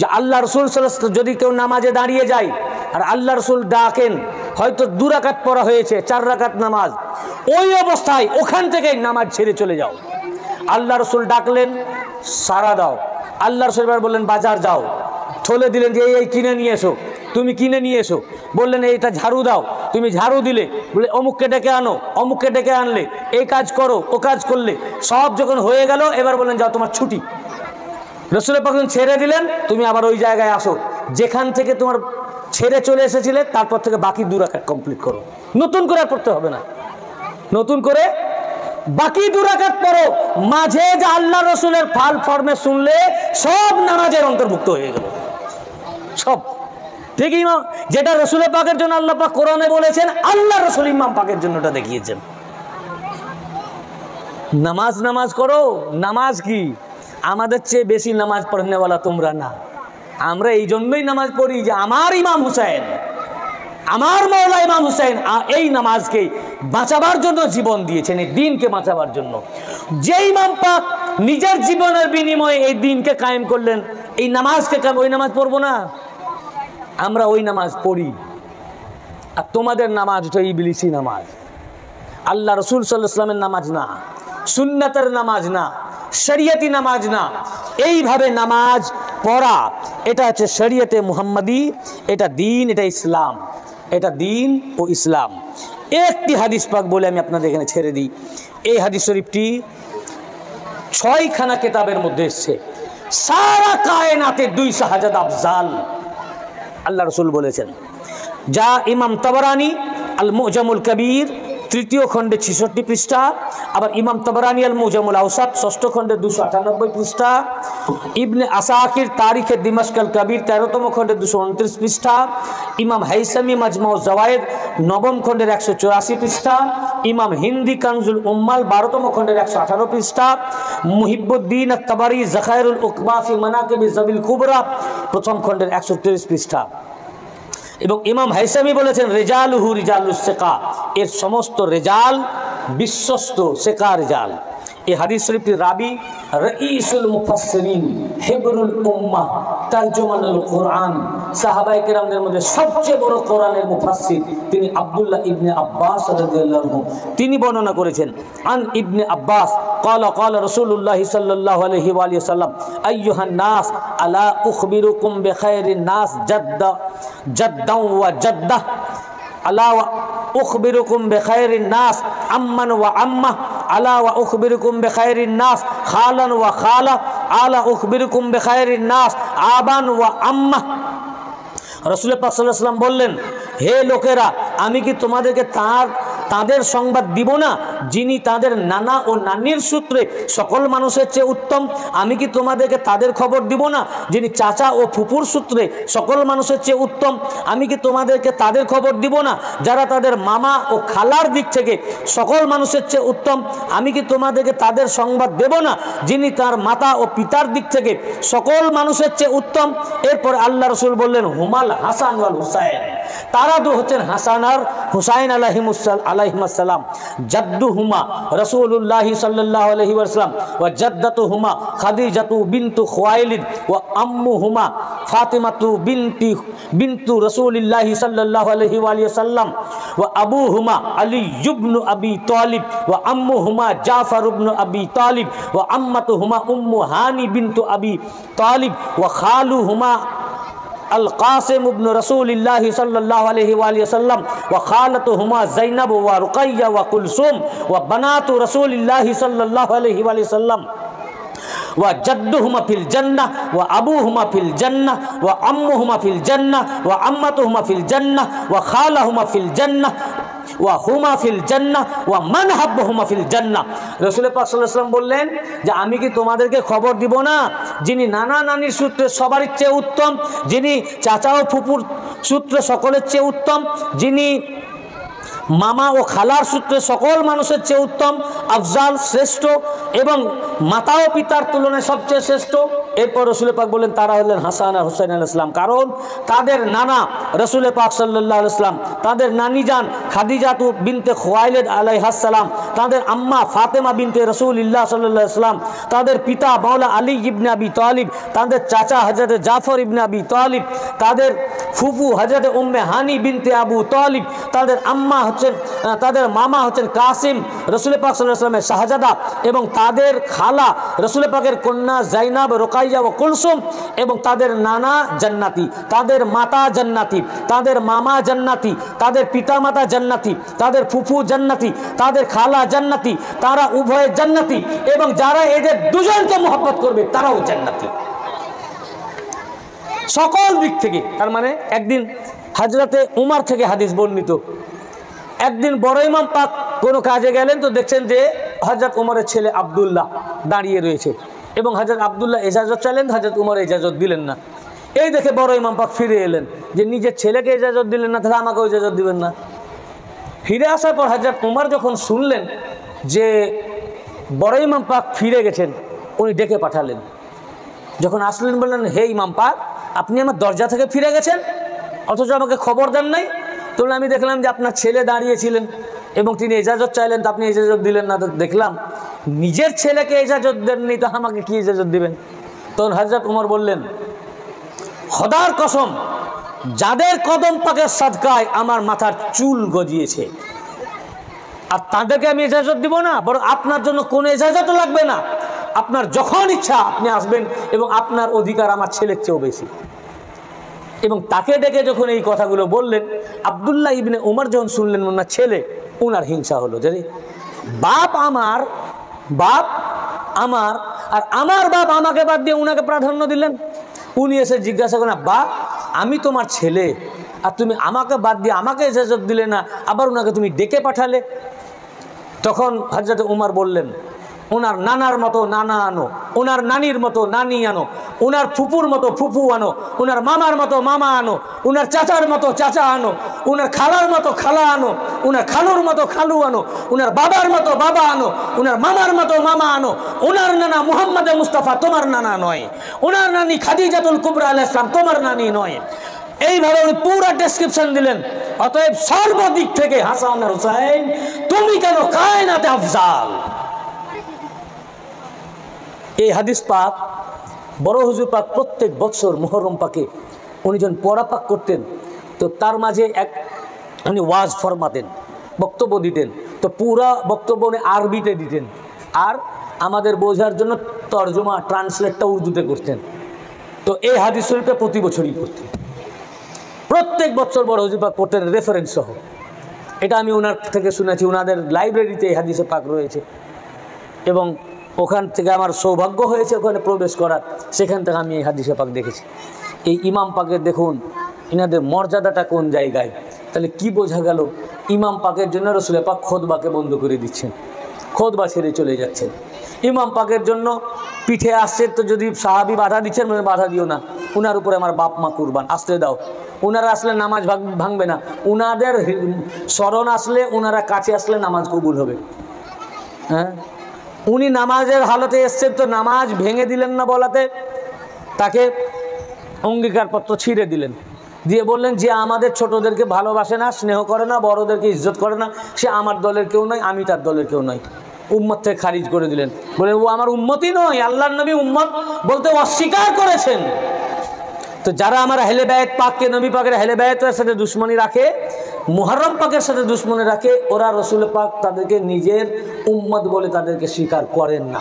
যে আল্লাহ রসুল সাল্লাল্লাহু আলাইহি ওয়াসাল্লাম যদি কেউ নামাজে দাঁড়িয়ে যায় আর আল্লাহ রসুল ডাকেন, হয়তো 2 রাকাত পড়া হয়েছে, 4 রাকাত নামাজ, ওই অবস্থায় ওখান থেকেই নামাজ ছেড়ে চলে যাও। আল্লাহ রসুল ডাকলেন, সাড়া দাও। আল্লাহ রসুল বললেন, বাজার যাও, থলে দিলেন যে এই কিনে নিয়ে এসো। তুমি কিনে নিয়ে এসো। বললেন এইটা ঝাড়ু দাও, তুমি ঝাড়ু দিলে, বলে অমুককে ডেকে আনো, অমুককে ডেকে আনলে, এই কাজ করো, ও কাজ করলে, সব যখন হয়ে গেল এবার বললেন যাও তোমার ছুটি। রাসূল পাক ছেড়ে দিলেন, তুমি আবার ওই জায়গায় আসো যেখান থেকে তোমার ছেড়ে চলে এসেছিলে, তারপর থেকে বাকি 2 রাকাত কমপ্লিট করো, নতুন করে আর পড়তে হবে না, নতুন করে বাকি 2 রাকাত পড়ো। মাঝে যে আল্লাহ রসুলের ফাল ফর্মে শুনলে সব নামাজের অন্তর্ভুক্ত হয়ে গেল, সব। ঠিক ইমাম, যেটা রসুল পাকের জন্য আল্লাহ পাক কোরআনে বলেছেন, আল্লাহ রসুল ইমাম পাকের জন্য ওটা দেখিয়েছেন। নামাজ নামাজ করো। নামাজ কি? আমাদের চেয়ে বেশি নামাজ পড়নেওয়ালা তোমরা না। আমরা এই জন্যই নামাজ পড়ি যে আমার ইমাম হুসাইন, আমার মওলা ইমাম হুসাইন এই নামাজকে বাঁচাবার জন্য জীবন দিয়েছেন, এই দিনকে বাঁচাবার জন্য। যে ইমাম পাক নিজের জীবনের বিনিময়ে এই দিনকে কায়েম করলেন, এই নামাজকে ওই নামাজ পড়বো না? আমরা ওই নামাজ পড়ি। আর তোমাদের নামাজ হচ্ছে ইবলিসি নামাজ, আল্লাহ রসুল সাল্লাল্লাহু আলাইহি ওয়াসাল্লামের নামাজ না, সুন্নাতের নামাজ না, শরীয়তি নামাজ না। এইভাবে নামাজ পড়া এটা হচ্ছে শরীয়তে মুহাম্মাদি, এটা দিন, এটা ইসলাম, এটা দিন ও ইসলাম। একটি হাদিস পাক বলে আমি আপনাদের এখানে ছেড়ে দিই। এই হাদিস শরীফটি 6খানা কিতাবের মধ্যে এসেছে। সারা কায়নাতে 200 হাজার আফজাল আল্লাহ রসুল বলেছেন। যা ইমাম তাবরানি আল মুজামুল কবির 3য় খণ্ডে 66 পৃষ্ঠা, আবার ইমাম তাবরানি আল মুজামুল আওসাত 6ষ্ঠ খণ্ডে 298 পৃষ্ঠা, ইবনে আসাকির তারিখে দিমাশক আল কবির 13তম খণ্ডে 229 পৃষ্ঠা, ইমাম হাইসামি মাজমাউ জাওয়ায়েদ 9ম খণ্ডের 184 পৃষ্ঠা, ইমাম হিন্দি কানজুল উম্মাল 12তম খণ্ডের 118 পৃষ্ঠা, মুহিবুদ্দিন আত-তাবারি যাখায়রুল উকবা ফি মানাকিব যাবিল কুবরা 1ম খণ্ডের 130 পৃষ্ঠা। এবং ইমাম হাইসামি বলেছেন রেজালুহু রিজালুস সিকা, এর সমস্ত রেজাল বিশ্বস্ত সিকা রেজাল। এই হাদিস শরীফটির রাবি রাইসুল মুফাসসিরিন হিবরুল উম্মাহ তারজুমানুল কোরআন, সাহাবায়ে কেরামদের মধ্যে সবচেয়ে বড় কোরআনের মুফাসসির তিনি আব্দুল্লাহ ইবনে আব্বাস রাদিয়াল্লাহু আনহু। তিনি বর্ণনা করেছেন আন ইবনে আব্বাস قال قال رسول الله صلى الله عليه واله وسلم ايها الناس الا اخبركم بخير الناس جدا وجده الا اخبركم بخير الناس عما وعمه الا واخبركم بخير الناس خالا وخاله الا اخبركم بخير الناس ابا وعمه। রাসূল পাক সাল্লাল্লাহু আলাইহি ওয়াসাল্লাম বললেন, হে লোকেরা, আমি কি তোমাদেরকে তাদের সংবাদ দিব না যিনি তাদের নানা ও নানির সূত্রে সকল মানুষের চেয়ে উত্তম? আমি কি তোমাদেরকে তাদের খবর দিব না যিনি চাচা ও ফুপুর সূত্রে সকল মানুষের চেয়ে উত্তম? আমি কি তোমাদেরকে তাদের খবর দিব না যারা তাদের মামা ও খালার দিক থেকে সকল মানুষের চেয়ে উত্তম? আমি কি তোমাদেরকে তাদের সংবাদ দেব না যিনি তার মাতা ও পিতার দিক থেকে সকল মানুষের চেয়ে উত্তম? এরপর আল্লাহ রসুল বললেন, হুমাল হাসান ওয়াল হুসাইন, তারা দু হচ্ছেন হাসান আর হুসাইন আলাইহিমুসসালাম। জাদ্দুহুমা রাসূলুল্লাহ সাল্লাল্লাহু আলাইহি ওয়াসাল্লাম ওয়া জাদ্দাতুহুমা খাদিজাতু বিনতু খুয়াইলিদ ওয়া আম্মুহুমা ফাতিমাতু বিনতু রাসূলিল্লাহ সাল্লাল্লাহু আলাইহি ওয়াসাল্লাম ওয়া আবুহুমা আলী ইবনে আবি তালিব ওয়া আম্মুহুমা জাফর ইবনে আবি তালিব ওয়া আম্মাতুহুমা উম্মু হানি বিনতু আবি তালিব ওয়া খালুহুমা القاسم ابن رسول الله صلى الله عليه وآله وسلم وخالتهما زينب ورقية وكلثوم وبنات رسول الله صلى الله عليه وآله وسلم وجدهما في الجنة وأبوهما في الجنة وعمهما في الجنة وعمتهما في الجنة وخالهما في الجنة وهما في الجنة ومن حبهما في الجنة। রাসূল পাক সাল্লাল্লাহু আলাইহি ওয়াসাল্লাম বললেন যে আমি কি তোমাদেরকে খবর দিব না যিনি নানা নানির সূত্রে সবার চেয়ে উত্তম, যিনি চাচা ও ফুপুর সূত্রে সকলের চেয়ে উত্তম, যিনি মামা ও খালার সূত্রে সকল মানুষের চেয়ে উত্তম, আফজাল, শ্রেষ্ঠ এবং মাতা ও পিতার তুলনায় সবচেয়ে শ্রেষ্ঠ। এরপর রাসূল পাক বললেন তারা হলেন হাসান আর হুসাইন আলাইহিস সালাম, কারণ তাদের নানা রাসূল পাক সাল্লাল্লাহু আলাইহি ওয়াসাল্লাম, তাদের নানি জান খাদিজাতু বিনতে খুয়াইলিদ আলাইহাস সালাম, তাদের আম্মা ফাতেমা বিনতে রাসূলুল্লাহ সাল্লাল্লাহু আলাইহি ওয়াসাল্লাম, তাদের পিতা মাওলা আলী ইবনে আবি তালিব, তাদের চাচা হযরত জাফর ইবনে আবি তালিব, তাদের ফুফু হযরত উম্মে হানি বিনতে আবু তালিব, তাদের আম্মা হচ্ছেন, তাদের মামা হচ্ছেন কাসিম রাসূল পাক সাল্লাল্লাহু আলাইহি ওয়াসাল্লামের শাহজাদা, এবং তাদের খালা রাসূল পাকের কন্যা জাইনাব, রুকাইয়া রুকাইয়া ও কুলসুম এবং তাদের নানা জান্নাতি, তাদের মাতা জান্নাতি, তাদের মামা জান্নাতি, তাদের পিতামাতা জান্নাতি, তাদের ফুফু জান্নাতি, তাদের খালা জান্নাতি, তারা উভয়ে জান্নাতি এবং যারা এদের দুজনকে মহব্বত করবে তারাও জান্নাতি সকল দিক থেকে। তার মানে একদিন হযরতে উমর থেকে হাদিস বর্ণিত, একদিন বড় ইমাম পাক কোনো কাজে গেলেন, তো দেখছেন যে হযরত উমরের ছেলে আব্দুল্লাহ দাঁড়িয়ে রয়েছে এবং হযরত আব্দুল্লাহ ইজাজত চাইলেন, হযরত উমর ইজাজত দিলেন না। এই দেখে বড় ইমাম পাক ফিরে এলেন যে নিজের ছেলেকে ইজাজত দিলেন না, তাহলে আমাকেও ইজাজত দিবেন না। ফিরে আসার পর হযরত উমর যখন শুনলেন যে বড় ইমাম পাক ফিরে গেছেন, উনি ডেকে পাঠালেন। যখন আসলেন বললেন, হে ইমাম পাক, আপনি আমার দরজা থেকে ফিরে গেছেন অথচ আমাকে খবর দেন নাই। তো আমি দেখলাম যে আপনার ছেলে দাঁড়িয়েছিলেন এবং তিনি ইজাজত চাইলেন, তো আপনি ইজাজত দিলেন না। তো দেখলাম নিজের ছেলেকে ইজাজত দেননি, তো আমাকে কি ইজাজত দিবেন? তখন হযরত উমর বললেন, খোদার কসম, যাদের কদম পাকের সাদকায় আমার মাথার চুল গজিয়েছে আর তাদেরকে আমি ইজাজত দিব না, বরং আপনার জন্য কোনো ইজাজতও লাগবে না, আপনার যখন ইচ্ছা আপনি আসবেন এবং আপনার অধিকার আমার ছেলের চেয়েও বেশি। এবং তাকে ডেকে যখন এই কথাগুলো বললেন, আব্দুল্লাহ ইবনে উমর যখন শুনলেন ওনার ছেলে, ওনার হিংসা হলো যে বাপ আমার আর আমার বাপ আমাকে বাদ দিয়ে উনাকে প্রাধান্য দিলেন। উনি এসে জিজ্ঞাসা করেন, বাপ আমি তোমার ছেলে আর তুমি আমাকে বাদ দিয়ে আমাকে ইজাজত দিলে না, আবার উনাকে তুমি ডেকে পাঠালে। তখন হযরত উমর বললেন, ওনার নানার মতো নানা আনো, ওনার নানির মতো নানি আনো, ওনার ফুপুর মতো ফুপু আনো, ওনার মামার মতো মামা আনো, ওনার চাচার মতো চাচা আনো, ওনার খালার মতো খালা আনো, ওনার খালুর মতো খালু আনো, ওনার বাবার মতো বাবা আনো, ওনার মামার মতো মামা আনো। ওনার নানা মুহাম্মদ মুস্তাফা তোমার নানা নয়, ওনার নানি খাদিজাতুল কুবরা আলাইহিস সালাম তোমার নানি নয়। এইভাবে উনি পুরো ডেসক্রিপশন দিলেন। অতএব সর্বদিক থেকে হাসান আর হুসাইন তুমি কেন কায়নাতে আফজাল। এই হাদিস পাক বড় হুজুর পাক প্রত্যেক বছর মুহররম পাকে উনি যখন পড়া পাক করতেন, তো তার মাঝে উনি ওয়াজ ফরমাতেন, বক্তব্য দিতেন। তো পুরা বক্তব্য উনি আরবিতে দিতেন আর আমাদের বোঝার জন্য তর্জমা ট্রান্সলেটটা উর্দুতে করতেন। তো এই হাদিস শরীফটা প্রতি বছরই করতেন, প্রত্যেক বছর বড় হুজুর পাক পড়তেন রেফারেন্স সহ। এটা আমি ওনার থেকে শুনেছি, ওনাদের লাইব্রেরিতে এই হাদিসে পাক রয়েছে এবং ওখান থেকে আমার সৌভাগ্য হয়েছে ওখানে প্রবেশ করার, সেখান থেকে আমি এই হাদিসে পাক দেখেছি। এই ইমাম পাকের দেখুন ইনাদের মর্যাদাটা কোন জায়গায়, তাহলে কি বোঝা গেল? ইমাম পাকের জন্য রাসূল পাক খুতবাকে বন্ধ করে দিচ্ছেন, খুতবা ছেড়ে চলে যাচ্ছেন। ইমাম পাকের জন্য পিঠে আসছে, তো যদি সাহাবি বাধা দিচ্ছেন মানে বাধা দিও না, উনার উপরে আমার বাপ মা কুরবান, আসতে দাও। উনারা আসলে নামাজ ভাঙবে না, উনাদের স্মরণ আসলে, উনারা কাছে আসলে নামাজ কবুল হবে। হ্যাঁ, উনি নামাজের হালতে এসছেন, তো নামাজ ভেঙে দিলেন না বলাতে তাকে অঙ্গীকারপত্র ছিঁড়ে দিলেন, দিয়ে বললেন যে আমাদের ছোটদেরকে ভালোবাসে না, স্নেহ করে না, বড়দেরকে ইজ্জত করে না, সে আমার দলের কেউ নয়, আমি তার দলের কেউ নয়। উম্মত থেকে খারিজ করে দিলেন, বলেন ও আমার উম্মতই নয়। আল্লাহর নবী উম্মত বলতে অস্বীকার করেছেন। তো যারা আমার আহলে বায়াত পাককে, নবী পাকের আহলে বায়াতের সাথে দুশ্মনী রাখে, মুহররম পাকের সাথে দুশ্মনী রাখে, ওরা রাসূল পাক তাদেরকে নিজের উম্মত বলে তাদেরকে স্বীকার করেন না।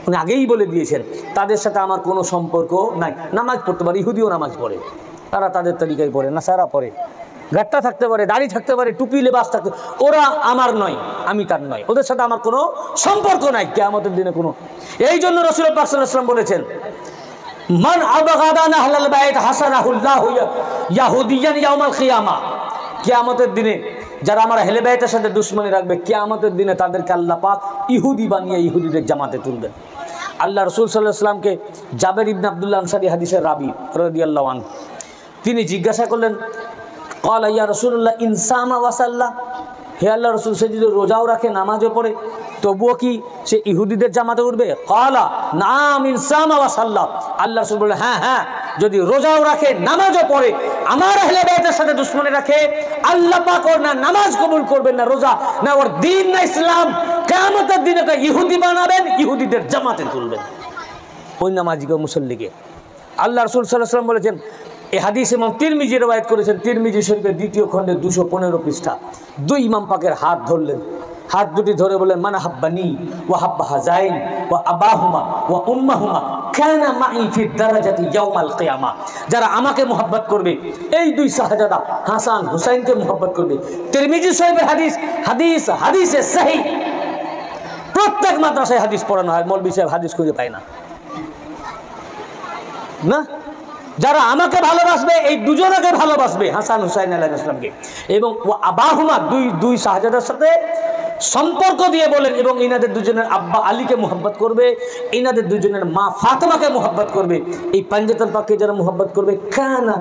উনি আগেই বলে দিয়েছেন তাদের সাথে আমার কোনো সম্পর্ক নাই। নামাজ পড়তে পারে, ইহুদিও নামাজ পড়ে, তারা তাদের তরিকায় পড়ে, নাসারা পড়ে, গাট্টা থাকতে পারে, দাড়ি থাকতে পারে, টুপি লেবাস থাকতে, ওরা আমার নয়, আমি তার নয়, ওদের সাথে আমার কোনো সম্পর্ক নাই কিয়ামতের দিনে কোনো। এই জন্য রাসূল পাক সাল্লাল্লাহু আলাইহি ওয়াসাল্লাম বলেছেন, মান আবগাদানা আহলাল বাইত হাসানাহুল্লাহু ইয়াহুদিয়ান ইয়াউমাল কিয়ামা। কিয়ামতের দিনে যারা আমার আহলে বাইতের সাথে দুশমনী রাখবে, কিয়ামতের দিনে তাদেরকে আল্লাহ পাক ইহুদি বানিয়ে ইহুদিদের জামাতে তুলবেন। আল্লাহ রাসূল সাল্লাল্লাহু আলাইহি ওয়াসাল্লামকে জাবের ইবনে আব্দুল্লাহ আনসারী হাদিসের রাবী রাদিয়াল্লাহু আনহু তিনি জিজ্ঞাসা করলেন, ক্বালা ইয়া রাসূলুল্লাহ ইনসামা ওয়া সাল্লা, হে আল্লাহ রাসূল, সে যদি রোজাও রাখে নামাজও পড়ে তবুও কি সে ইহুদিদের জামাতে উঠবে? ক্বালা নাম ইনসামা ওয়া সাল্লা, আল্লাহ রাসূল বললেন হ্যাঁ হ্যাঁ, যদি রোজাও রাখে নামাজও পড়ে আমার আহলে বাইতের সাথে দুশমনী রাখে, আল্লাহ পাক ওর না নামাজ কবুল করবেন না রোজা না ওর দ্বীন না ইসলাম, কিয়ামতের দিনে তো ইহুদি বানাবেন, ইহুদিদের জামাতে তুলবেন ওই নামাজিকে মুসল্লিকে। আল্লাহ রাসূল সাল্লাল্লাহু আলাইহি ওয়াসাল্লাম বলেছেন, এই হাদিস ইমাম তিরমিজি রওয়ায়াত করেছেন, তিরমিজি শরীফের দ্বিতীয় খণ্ডের 215 পৃষ্ঠা। দুই ইমাম পাকের হাত ধরলেন, হাত দুটি ধরে বললেন, মান হাব্বানি ওয়া হাব্বা হাজাইন ওয়া আবাহুমা ওয়া উম্মাহুমা কানা মাই ফি দারাজাতি ইয়াউমাল কিয়ামা, যারা আমাকে মোহাব্বত করবে, এই দুই শাহজাদা হাসান হুসাইনকে মোহাব্বত করবে। তিরমিজি শরীফের হাদিসে সহিহ। প্রত্যেক মাদ্রাসায় হাদিস পড়ানো হয়, মৌলভী সাহেব হাদিস খুঁজে পায় না। না, যারা আমাকে ভালোবাসবে এই দুজনকে ভালোবাসবে, হাসান হুসাইন আলাইহিস সালামকে, এবং আবাহুমা দুই শাহজাদার সাথে সম্পর্ক দিয়ে বলেন, এবং ইনাদের দুজনের আব্বা আলীকে মোহাব্বত করবে, ইনাদের দুজনের মা ফাতেমাকে মোহাব্বত করবে। এই পাঞ্জাতন পাককে যারা মোহাব্বত করবে, কানা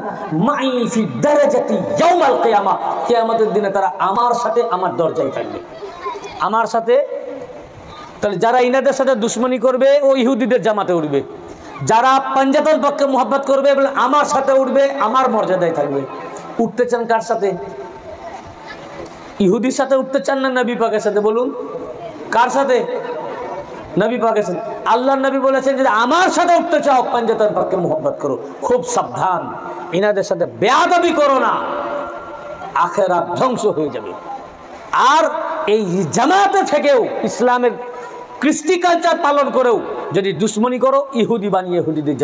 মাই ফি দারাজাতি ইয়াউমাল কিয়ামা, কিয়ামতের দিনে তারা আমার সাথে আমার দরজায় থাকবে, আমার সাথে। তাহলে যারা ইনাদের সাথে দুশ্মনী করবে ও ইহুদিদের জামাতে উঠবে, যারা পাঞ্জাতন পাককে মোহাব্বত করবে বলে আমার সাথে উঠবে, আমার মর্যাদায় থাকবে। উঠতে চান কার সাথে? ইহুদির সাথে উঠতে চান না নবী পাকের সাথে? বলুন কার সাথে? নবী পাকের সাথে। আল্লাহর নবী বলেছেন যে আমার সাথে উঠতে চাও পাঞ্জাতন পাককে মোহাব্বত করো, খুব সাবধান, ইনাদের সাথে বেয়াদবি করো না, আখিরাত ধ্বংস হয়ে যাবে। আর এই জামাতে থেকেও, ইসলামের কৃষ্টি কালচার পালন করেও যদি দুশ্মনী করো, ইহুদি বানিয়ে ইহুদিদের